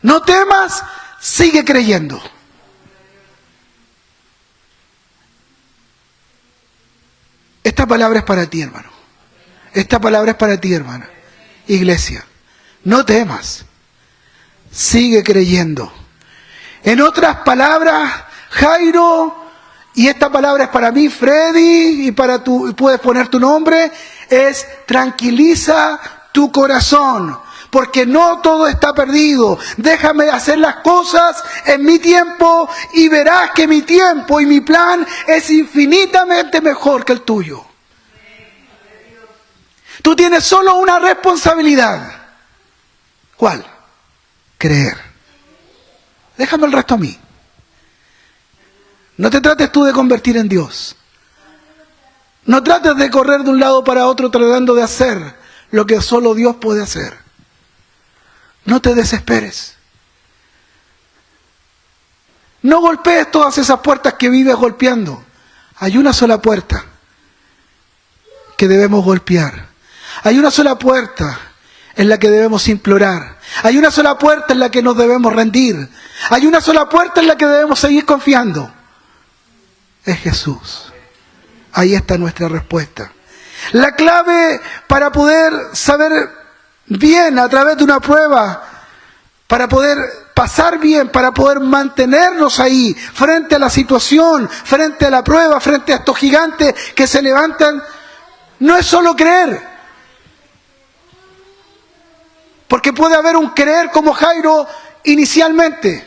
no temas, sigue creyendo. Esta palabra es para ti, hermano. Esta palabra es para ti, hermana. Iglesia, no temas, sigue creyendo. En otras palabras, Jairo y esta palabra es para mí, Freddy, y para tú, puedes poner tu nombre, es tranquiliza tu corazón, porque no todo está perdido. Déjame hacer las cosas en mi tiempo y verás que mi tiempo y mi plan es infinitamente mejor que el tuyo. Tú tienes solo una responsabilidad. ¿Cuál? Creer. Déjame el resto a mí. No te trates tú de convertir en Dios. No trates de correr de un lado para otro tratando de hacer lo que solo Dios puede hacer. No te desesperes. No golpees todas esas puertas que vives golpeando. Hay una sola puerta que debemos golpear. Hay una sola puerta en la que debemos implorar. Hay una sola puerta en la que nos debemos rendir. Hay una sola puerta en la que debemos seguir confiando. Es Jesús. Ahí está nuestra respuesta. La clave para poder saber bien a través de una prueba, para poder pasar bien, para poder mantenernos ahí, frente a la situación, frente a la prueba, frente a estos gigantes que se levantan, no es solo creer. Porque puede haber un creer como Jairo inicialmente.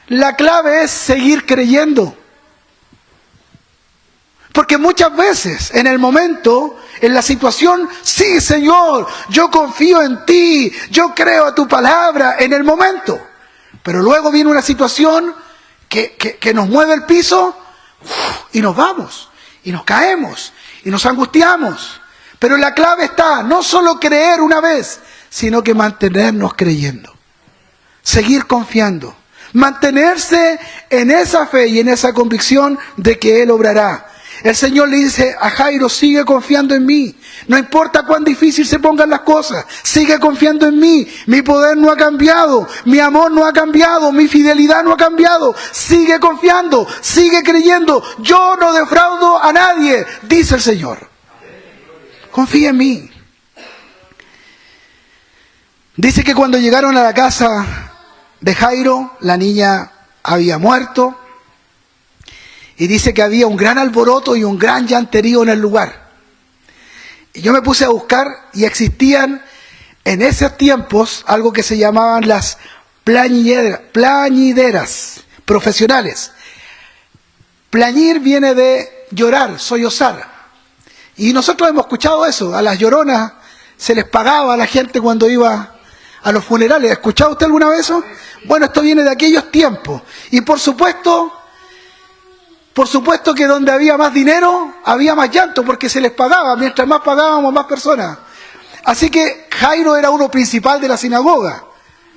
La clave es seguir creyendo. Porque muchas veces, en el momento, en la situación, sí, Señor, yo confío en ti, yo creo a tu palabra, en el momento. Pero luego viene una situación que nos mueve el piso, y nos vamos, y nos caemos, y nos angustiamos. Pero la clave está, no solo creer una vez, sino que mantenernos creyendo. Seguir confiando. Mantenerse en esa fe y en esa convicción de que Él obrará. El Señor le dice a Jairo, sigue confiando en mí. No importa cuán difícil se pongan las cosas, sigue confiando en mí. Mi poder no ha cambiado, mi amor no ha cambiado, mi fidelidad no ha cambiado. Sigue confiando, sigue creyendo. Yo no defraudo a nadie, dice el Señor. Confía en mí. Dice que cuando llegaron a la casa de Jairo, la niña había muerto. Y dice que había un gran alboroto y un gran llanterío en el lugar. Y yo me puse a buscar y existían en esos tiempos algo que se llamaban las plañideras profesionales. Plañir viene de llorar, sollozar. Y nosotros hemos escuchado eso. A las lloronas se les pagaba a la gente cuando iba a los funerales. ¿Ha escuchado usted alguna vez eso? Bueno, esto viene de aquellos tiempos. Y por supuesto que donde había más dinero, había más llanto, porque se les pagaba. Mientras más pagábamos, más personas. Así que Jairo era uno principal de la sinagoga.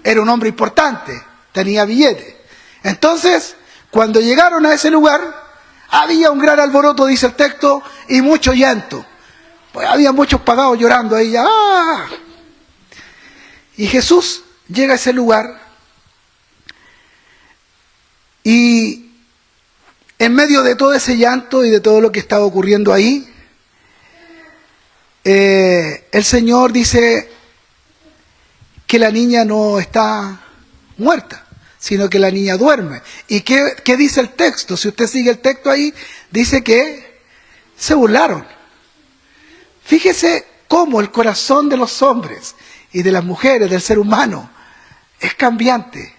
Era un hombre importante, tenía billete. Entonces, cuando llegaron a ese lugar, había un gran alboroto, dice el texto, y mucho llanto. Pues había muchos pagados llorando ahí. ¡Ah! Y Jesús llega a ese lugar y en medio de todo ese llanto y de todo lo que estaba ocurriendo ahí, el Señor dice que la niña no está muerta, sino que la niña duerme. ¿Y qué dice el texto? Si usted sigue el texto ahí, dice que se burlaron. Fíjese cómo el corazón de los hombres y de las mujeres, del ser humano, es cambiante.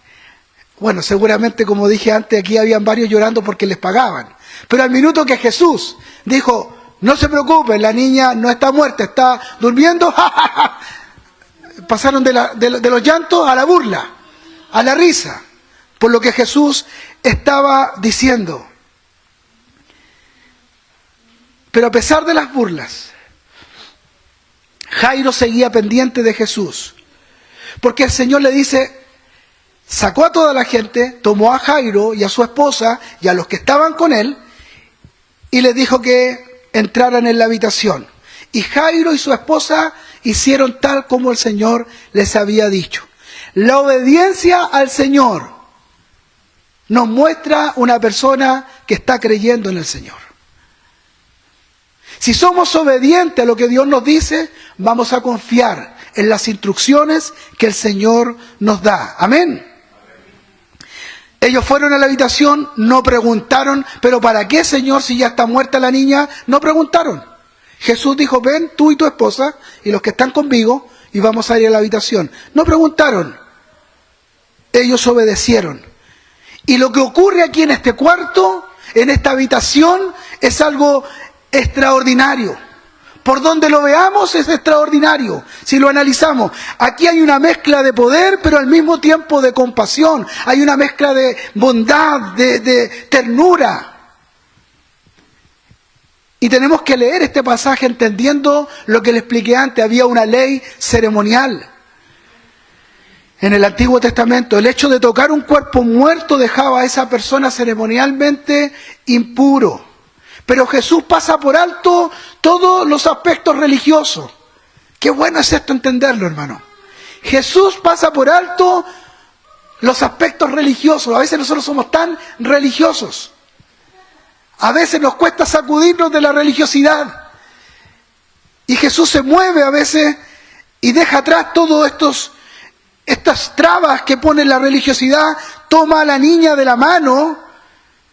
Bueno, seguramente, como dije antes, aquí habían varios llorando porque les pagaban. Pero al minuto que Jesús dijo, no se preocupen, la niña no está muerta, está durmiendo, pasaron de los llantos a la burla, a la risa, por lo que Jesús estaba diciendo. Pero a pesar de las burlas, Jairo seguía pendiente de Jesús, porque el Señor le dice, sacó a toda la gente, tomó a Jairo y a su esposa y a los que estaban con él y les dijo que entraran en la habitación. Y Jairo y su esposa hicieron tal como el Señor les había dicho. La obediencia al Señor nos muestra una persona que está creyendo en el Señor. Si somos obedientes a lo que Dios nos dice, vamos a confiar en las instrucciones que el Señor nos da. Amén. Ellos fueron a la habitación, no preguntaron, ¿pero para qué, Señor, si ya está muerta la niña? No preguntaron. Jesús dijo, ven tú y tu esposa y los que están conmigo y vamos a ir a la habitación. No preguntaron. Ellos obedecieron. Y lo que ocurre aquí en este cuarto, en esta habitación, es algo extraordinario. Por donde lo veamos es extraordinario, si lo analizamos. Aquí hay una mezcla de poder, pero al mismo tiempo de compasión. Hay una mezcla de bondad, de ternura. Y tenemos que leer este pasaje entendiendo lo que le expliqué antes. Había una ley ceremonial. En el Antiguo Testamento, el hecho de tocar un cuerpo muerto dejaba a esa persona ceremonialmente impuro. Pero Jesús pasa por alto todos los aspectos religiosos. Qué bueno es esto entenderlo, hermano. Jesús pasa por alto los aspectos religiosos. A veces nosotros somos tan religiosos. A veces nos cuesta sacudirnos de la religiosidad. Y Jesús se mueve a veces y deja atrás todos estas trabas que pone la religiosidad. Toma a la niña de la mano,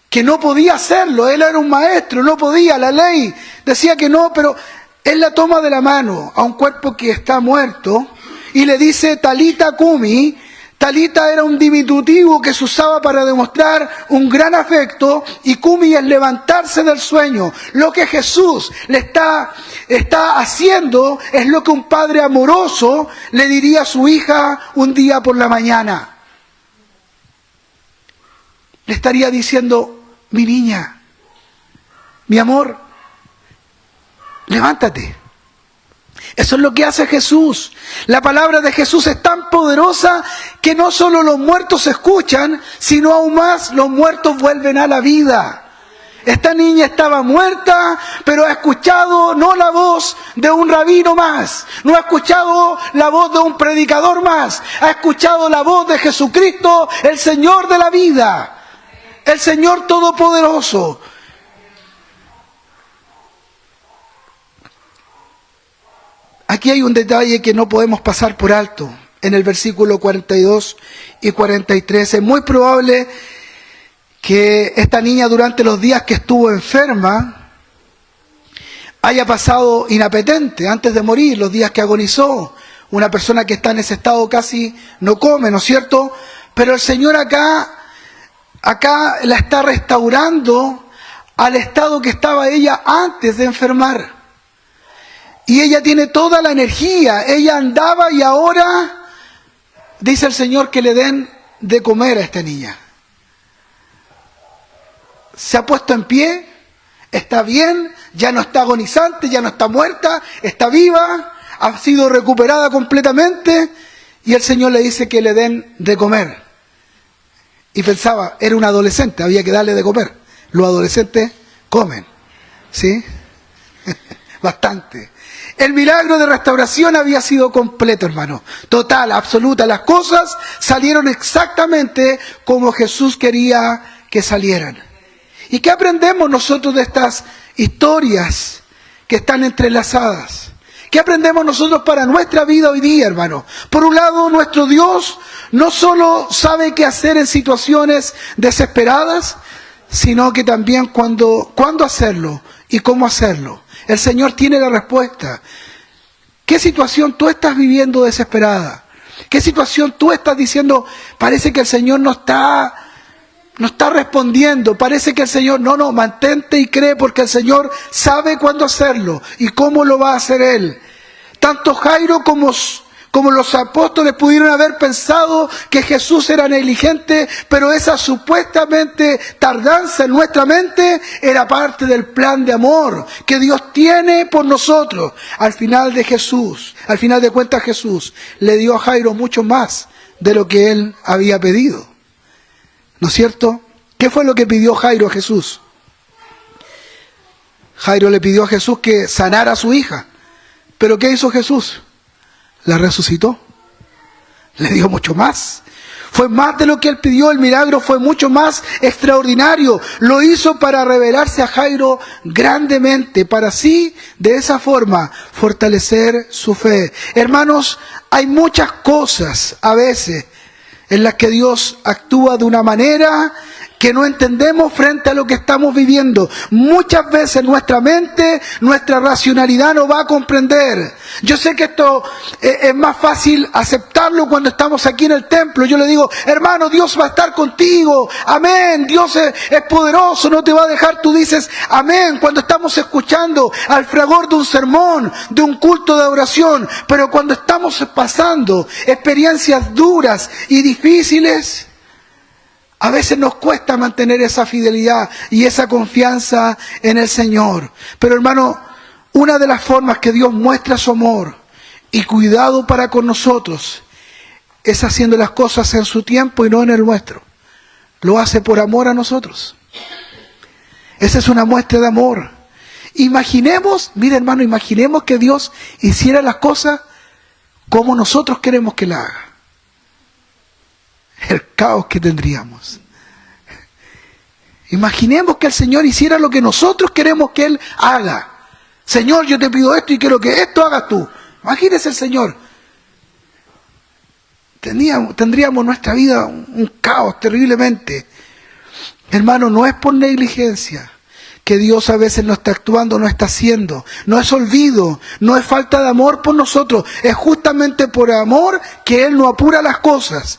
que no podía hacerlo, él era un maestro, no podía, la ley decía que no, pero él la toma de la mano a un cuerpo que está muerto y le dice Talita Cumi. Talita era un diminutivo que se usaba para demostrar un gran afecto y Cumi es levantarse del sueño. Lo que Jesús le está haciendo es lo que un padre amoroso le diría a su hija un día por la mañana. Le estaría diciendo, mi niña, mi amor, levántate. Eso es lo que hace Jesús. La palabra de Jesús es tan poderosa que no solo los muertos escuchan, sino aún más los muertos vuelven a la vida. Esta niña estaba muerta, pero ha escuchado no la voz de un rabino más, no ha escuchado la voz de un predicador más, ha escuchado la voz de Jesucristo, el Señor de la vida. El Señor Todopoderoso. Aquí hay un detalle que no podemos pasar por alto. En el versículo 42 y 43 es muy probable que esta niña durante los días que estuvo enferma haya pasado inapetente antes de morir, los días que agonizó. Una persona que está en ese estado casi no come, ¿no es cierto? Pero el Señor acá la está restaurando al estado que estaba ella antes de enfermar. Y ella tiene toda la energía, ella andaba y ahora dice el Señor que le den de comer a esta niña. Se ha puesto en pie, está bien, ya no está agonizante, ya no está muerta, está viva, ha sido recuperada completamente y el Señor le dice que le den de comer. Y pensaba, era un adolescente, había que darle de comer. Los adolescentes comen, ¿sí? Bastante. El milagro de restauración había sido completo, hermano. Total, absoluta. Las cosas salieron exactamente como Jesús quería que salieran. ¿Y qué aprendemos nosotros de estas historias que están entrelazadas? ¿Qué aprendemos nosotros para nuestra vida hoy día, hermano? Por un lado, nuestro Dios no solo sabe qué hacer en situaciones desesperadas, sino que también cuándo hacerlo y cómo hacerlo. El Señor tiene la respuesta. ¿Qué situación tú estás viviendo desesperada? ¿Qué situación tú estás diciendo, parece que el Señor no está respondiendo, parece que el Señor, no, mantente y cree porque el Señor sabe cuándo hacerlo y cómo lo va a hacer Él. Tanto Jairo como los apóstoles pudieron haber pensado que Jesús era negligente, pero esa supuestamente tardanza en nuestra mente era parte del plan de amor que Dios tiene por nosotros. Al final de cuentas Jesús le dio a Jairo mucho más de lo que él había pedido. ¿No es cierto? ¿Qué fue lo que pidió Jairo a Jesús? Jairo le pidió a Jesús que sanara a su hija. ¿Pero qué hizo Jesús? La resucitó. Le dio mucho más. Fue más de lo que él pidió, el milagro fue mucho más extraordinario. Lo hizo para revelarse a Jairo grandemente, para así, de esa forma, fortalecer su fe. Hermanos, hay muchas cosas a veces en las que Dios actúa de una manera que no entendemos frente a lo que estamos viviendo. Muchas veces nuestra mente, nuestra racionalidad no va a comprender. Yo sé que esto es más fácil aceptarlo cuando estamos aquí en el templo. Yo le digo, hermano, Dios va a estar contigo. Amén. Dios es poderoso, no te va a dejar. Tú dices, amén, cuando estamos escuchando al fragor de un sermón, de un culto de oración. Pero cuando estamos pasando experiencias duras y difíciles, a veces nos cuesta mantener esa fidelidad y esa confianza en el Señor. Pero hermano, una de las formas que Dios muestra su amor y cuidado para con nosotros es haciendo las cosas en su tiempo y no en el nuestro. Lo hace por amor a nosotros. Esa es una muestra de amor. Imaginemos, mire hermano, imaginemos que Dios hiciera las cosas como nosotros queremos que las haga. El caos que tendríamos. Imaginemos que el Señor hiciera lo que nosotros queremos que Él haga. Señor, yo te pido esto y quiero que esto hagas tú. Imagínese el Señor. Tendríamos nuestra vida un caos terriblemente. Hermano, no es por negligencia que Dios a veces no está actuando, no está haciendo. No es olvido, no es falta de amor por nosotros. Es justamente por amor que Él no apura las cosas.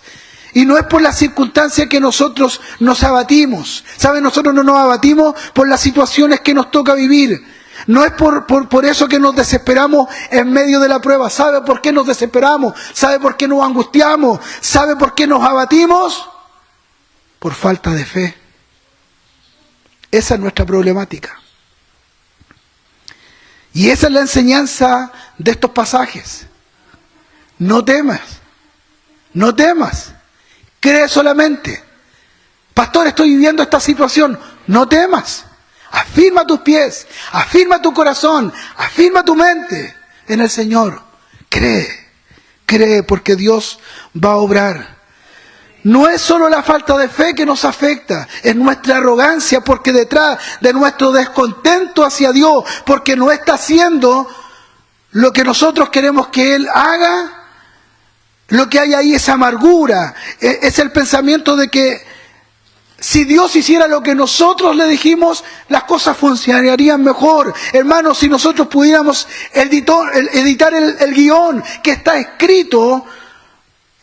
Y no es por las circunstancias que nosotros nos abatimos. ¿Saben? Nosotros no nos abatimos por las situaciones que nos toca vivir. No es por eso que nos desesperamos en medio de la prueba. ¿Sabe por qué nos desesperamos? ¿Sabe por qué nos angustiamos? ¿Sabe por qué nos abatimos? Por falta de fe. Esa es nuestra problemática. Y esa es la enseñanza de estos pasajes. No temas. No temas. Cree solamente. Pastor, estoy viviendo esta situación. No temas. Afirma tus pies, afirma tu corazón, afirma tu mente en el Señor. Cree porque Dios va a obrar. No es solo la falta de fe que nos afecta, es nuestra arrogancia, porque detrás de nuestro descontento hacia Dios, porque no está haciendo lo que nosotros queremos que Él haga, lo que hay ahí es amargura, es el pensamiento de que si Dios hiciera lo que nosotros le dijimos, las cosas funcionarían mejor. Hermanos, si nosotros pudiéramos editar el guión que está escrito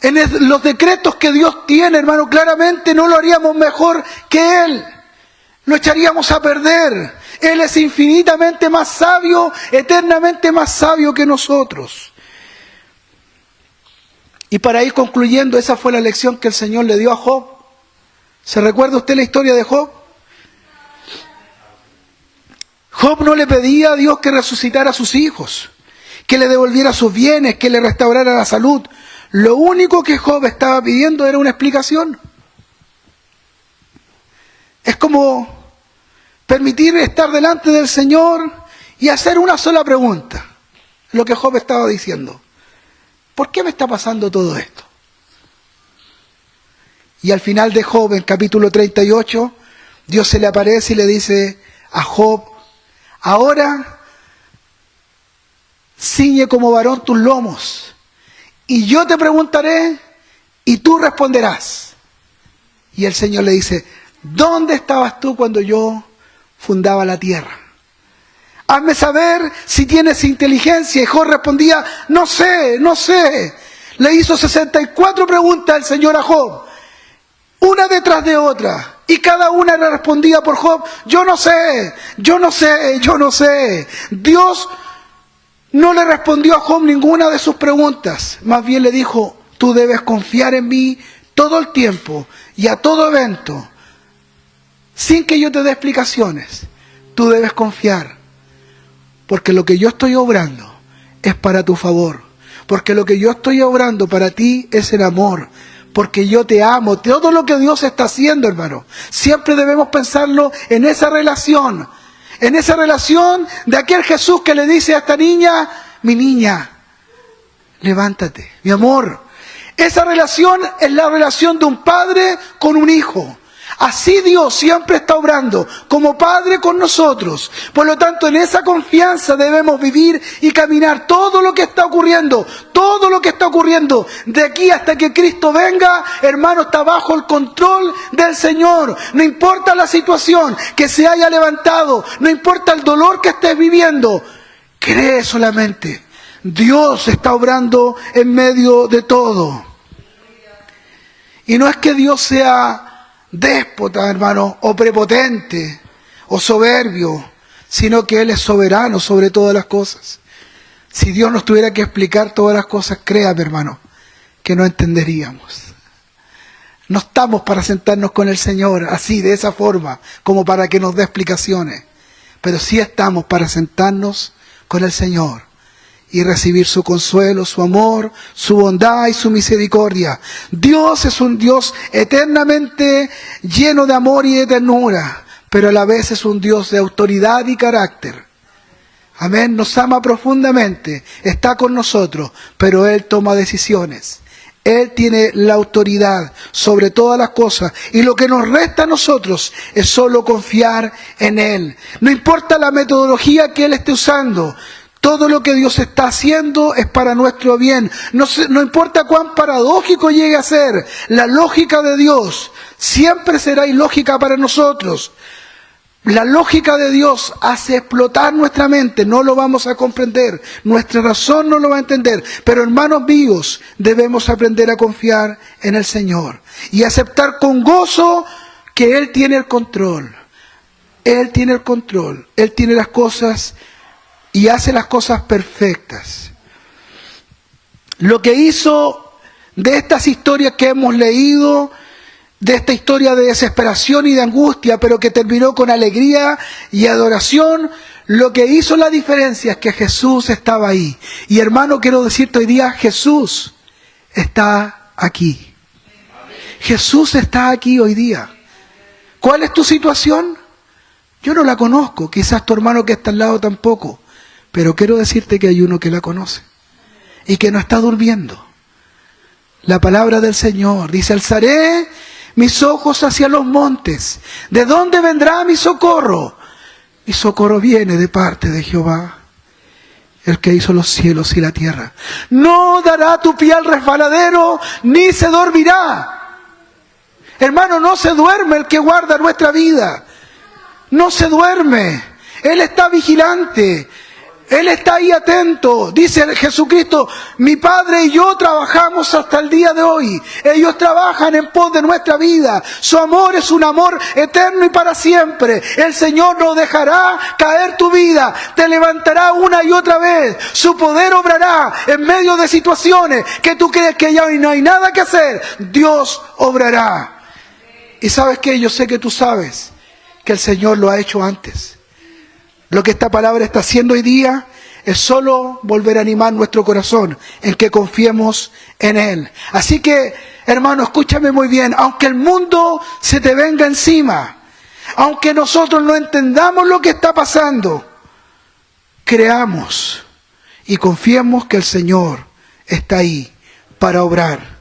en los decretos que Dios tiene, hermano, claramente no lo haríamos mejor que Él. Lo echaríamos a perder. Él es infinitamente más sabio, eternamente más sabio que nosotros. Y para ir concluyendo, esa fue la lección que el Señor le dio a Job. ¿Se recuerda usted la historia de Job? Job no le pedía a Dios que resucitara a sus hijos, que le devolviera sus bienes, que le restaurara la salud. Lo único que Job estaba pidiendo era una explicación. Es como permitir estar delante del Señor y hacer una sola pregunta. Lo que Job estaba diciendo. ¿Por qué me está pasando todo esto? Y al final de Job, en capítulo 38, Dios se le aparece y le dice a Job, ahora ciñe como varón tus lomos, y yo te preguntaré, y tú responderás. Y el Señor le dice, ¿dónde estabas tú cuando yo fundaba la tierra? Hazme saber si tienes inteligencia. Y Job respondía, no sé. Le hizo 64 preguntas el Señor a Job, una detrás de otra, y cada una le respondía por Job, yo no sé. Dios no le respondió a Job ninguna de sus preguntas, más bien le dijo, tú debes confiar en mí todo el tiempo y a todo evento, sin que yo te dé explicaciones. Tú debes confiar, porque lo que yo estoy obrando es para tu favor, porque lo que yo estoy obrando para ti es el amor, porque yo te amo. Todo lo que Dios está haciendo, hermano, siempre debemos pensarlo en esa relación de aquel Jesús que le dice a esta niña, mi niña, levántate, mi amor. Esa relación es la relación de un padre con un hijo. Así Dios siempre está obrando como Padre con nosotros. Por lo tanto, en esa confianza debemos vivir y caminar. Todo lo que está ocurriendo de aquí hasta que Cristo venga, hermano, está bajo el control del Señor. No importa la situación que se haya levantado, no importa el dolor que estés viviendo, cree solamente. Dios está obrando en medio de todo. Y no es que Dios sea déspota, hermano, o prepotente, o soberbio, sino que Él es soberano sobre todas las cosas. Si Dios nos tuviera que explicar todas las cosas, créame, hermano, que no entenderíamos. No estamos para sentarnos con el Señor así, de esa forma, como para que nos dé explicaciones, pero sí estamos para sentarnos con el Señor y recibir su consuelo, su amor, su bondad y su misericordia. Dios es un Dios eternamente lleno de amor y de ternura, pero a la vez es un Dios de autoridad y carácter. Amén, nos ama profundamente, está con nosotros, pero Él toma decisiones. Él tiene la autoridad sobre todas las cosas, y lo que nos resta a nosotros es solo confiar en Él. No importa la metodología que Él esté usando, todo lo que Dios está haciendo es para nuestro bien. No importa cuán paradójico llegue a ser, la lógica de Dios siempre será ilógica para nosotros. La lógica de Dios hace explotar nuestra mente, no lo vamos a comprender, nuestra razón no lo va a entender. Pero hermanos míos, debemos aprender a confiar en el Señor y aceptar con gozo que Él tiene el control. Él tiene el control, Él tiene las cosas y hace las cosas perfectas. Lo que hizo de estas historias que hemos leído, de esta historia de desesperación y de angustia, pero que terminó con alegría y adoración, lo que hizo la diferencia es que Jesús estaba ahí. Y hermano, quiero decirte hoy día, Jesús está aquí. Jesús está aquí hoy día. ¿Cuál es tu situación? Yo no la conozco, quizás tu hermano que está al lado tampoco. Pero quiero decirte que hay uno que la conoce y que no está durmiendo. La palabra del Señor dice: alzaré mis ojos hacia los montes. ¿De dónde vendrá mi socorro? Mi socorro viene de parte de Jehová, el que hizo los cielos y la tierra. No dará tu pie al resbaladero, ni se dormirá. Hermano, no se duerme el que guarda nuestra vida. No se duerme. Él está vigilante. Él está ahí atento. Dice Jesucristo: mi Padre y yo trabajamos hasta el día de hoy. Ellos trabajan en pos de nuestra vida. Su amor es un amor eterno y para siempre. El Señor no dejará caer tu vida. Te levantará una y otra vez. Su poder obrará en medio de situaciones que tú crees que ya no hay nada que hacer. Dios obrará. Y ¿sabes qué? Yo sé que tú sabes que el Señor lo ha hecho antes. Lo que esta palabra está haciendo hoy día es solo volver a animar nuestro corazón en que confiemos en Él. Así que, hermano, escúchame muy bien. Aunque el mundo se te venga encima, aunque nosotros no entendamos lo que está pasando, creamos y confiemos que el Señor está ahí para obrar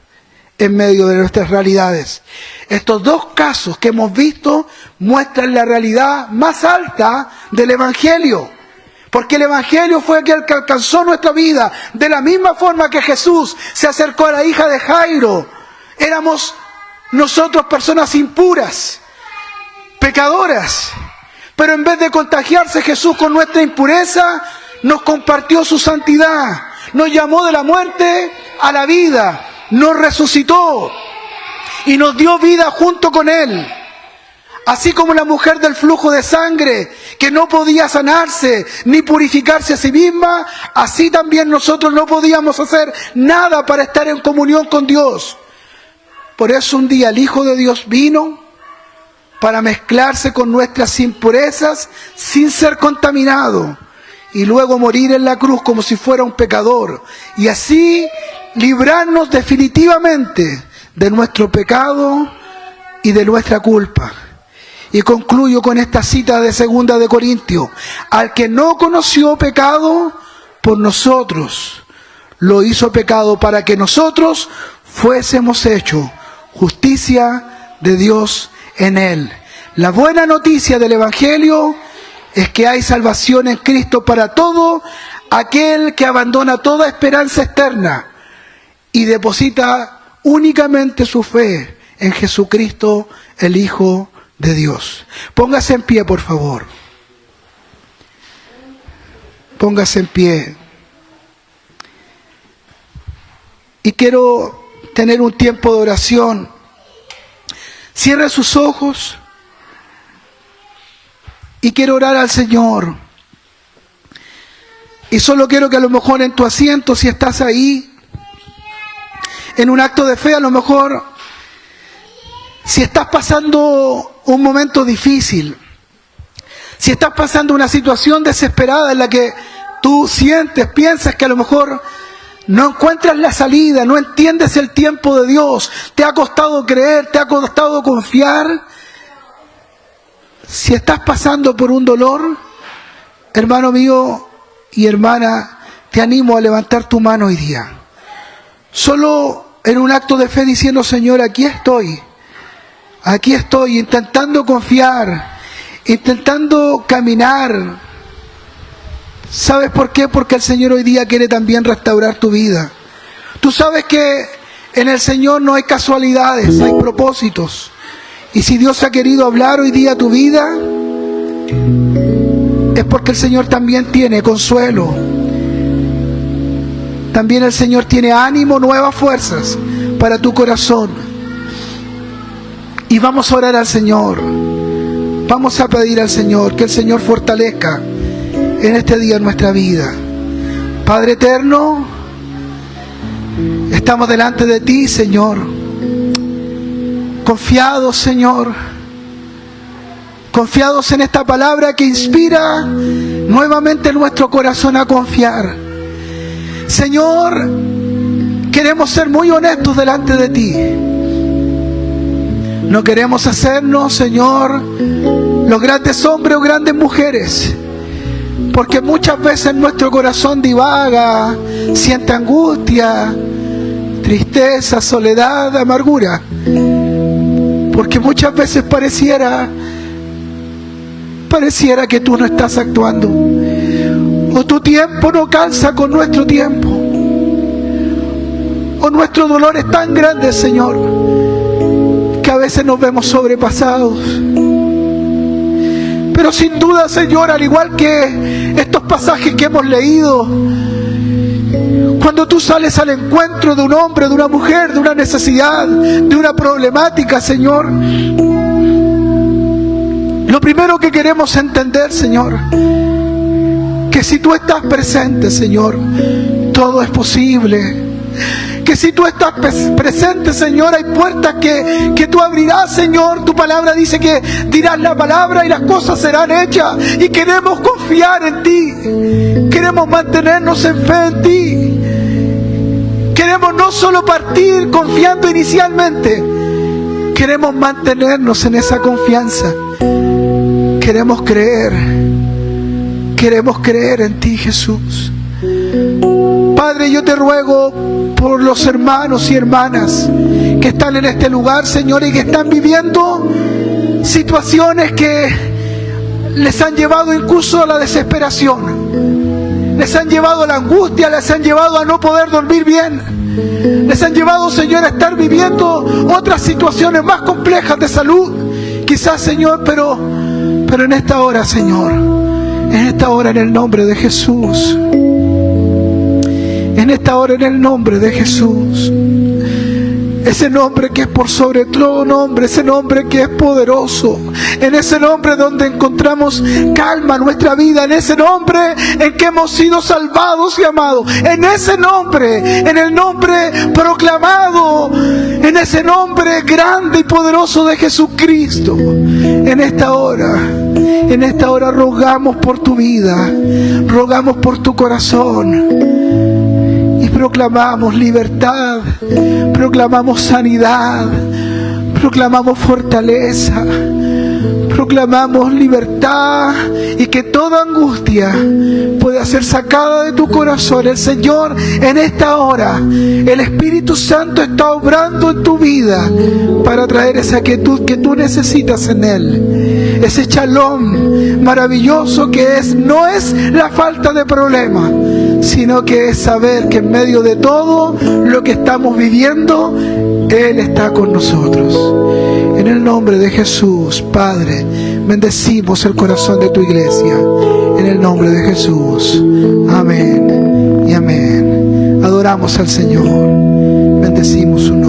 en medio de nuestras realidades. Estos dos casos que hemos visto muestran la realidad más alta del Evangelio. Porque el Evangelio fue aquel que alcanzó nuestra vida. De la misma forma que Jesús se acercó a la hija de Jairo. Éramos nosotros personas impuras, pecadoras. Pero en vez de contagiarse Jesús con nuestra impureza, nos compartió su santidad. Nos llamó de la muerte a la vida. Nos resucitó y nos dio vida junto con Él. Así como la mujer del flujo de sangre, que no podía sanarse ni purificarse a sí misma, así también nosotros no podíamos hacer nada para estar en comunión con Dios. Por eso un día el Hijo de Dios vino para mezclarse con nuestras impurezas sin ser contaminado, y luego morir en la cruz como si fuera un pecador, y así librarnos definitivamente de nuestro pecado y de nuestra culpa. Y concluyo con esta cita de 2 de Corintios: al que no conoció pecado, por nosotros lo hizo pecado, para que nosotros fuésemos hechos justicia de Dios en Él. La buena noticia del Evangelio es que hay salvación en Cristo para todo aquel que abandona toda esperanza externa y deposita únicamente su fe en Jesucristo, el Hijo de Dios. Póngase en pie, por favor. Póngase en pie. Y quiero tener un tiempo de oración. Cierre sus ojos. Y quiero orar al Señor. Y solo quiero que a lo mejor en tu asiento, si estás ahí, en un acto de fe, a lo mejor, si estás pasando un momento difícil, si estás pasando una situación desesperada en la que tú sientes, piensas que a lo mejor no encuentras la salida, no entiendes el tiempo de Dios, te ha costado creer, te ha costado confiar. Si estás pasando por un dolor, hermano mío y hermana, te animo a levantar tu mano hoy día. Solo en un acto de fe diciendo: Señor, aquí estoy intentando confiar, intentando caminar. ¿Sabes por qué? Porque el Señor hoy día quiere también restaurar tu vida. Tú sabes que en el Señor no hay casualidades, hay propósitos. Y si Dios ha querido hablar hoy día a tu vida, es porque el Señor también tiene consuelo. También el Señor tiene ánimo, nuevas fuerzas para tu corazón. Y vamos a orar al Señor. Vamos a pedir al Señor que el Señor fortalezca en este día nuestra vida. Padre eterno, estamos delante de ti, Señor. Confiados, Señor, confiados en esta palabra que inspira nuevamente nuestro corazón a confiar. Señor, queremos ser muy honestos delante de ti. No queremos hacernos, Señor, los grandes hombres o grandes mujeres, porque muchas veces nuestro corazón divaga, siente angustia, tristeza, soledad, amargura. Porque muchas veces pareciera que tú no estás actuando. O tu tiempo no calza con nuestro tiempo. O nuestro dolor es tan grande, Señor, que a veces nos vemos sobrepasados. Pero sin duda, Señor, al igual que estos pasajes que hemos leído, cuando tú sales al encuentro de un hombre, de una mujer, de una necesidad, de una problemática, Señor, lo primero que queremos entender, Señor, que si tú estás presente, Señor, todo es posible. Que si tú estás presente, Señor, hay puertas que tú abrirás, Señor. Tu palabra dice que dirás la palabra y las cosas serán hechas. Y queremos confiar en ti. Queremos mantenernos en fe en ti. Queremos no solo partir confiando inicialmente. Queremos mantenernos en esa confianza. Queremos creer en ti, Jesús. Padre, yo te ruego por los hermanos y hermanas que están en este lugar, Señor, y que están viviendo situaciones que les han llevado incluso a la desesperación, les han llevado a la angustia, les han llevado a no poder dormir bien, les han llevado, Señor, a estar viviendo otras situaciones más complejas de salud, quizás, Señor, pero en esta hora, Señor, en esta hora, en el nombre de Jesús, en esta hora, en el nombre de Jesús, ese nombre que es por sobre todo nombre, ese nombre que es poderoso, en ese nombre donde encontramos calma en nuestra vida, en ese nombre en que hemos sido salvados y amados, en ese nombre, en el nombre proclamado, en ese nombre grande y poderoso de Jesucristo. En esta hora rogamos por tu vida, rogamos por tu corazón. Y proclamamos libertad, proclamamos sanidad, proclamamos fortaleza, Proclamamos libertad y que toda angustia pueda ser sacada de tu corazón. El Señor, en esta hora, el Espíritu Santo está obrando en tu vida para traer esa quietud que tú necesitas en Él. Ese shalom maravilloso que no es la falta de problema, sino que es saber que en medio de todo lo que estamos viviendo, Él está con nosotros. En el nombre de Jesús, Padre, bendecimos el corazón de tu iglesia. En el nombre de Jesús. Amén y amén. Adoramos al Señor. Bendecimos su nombre.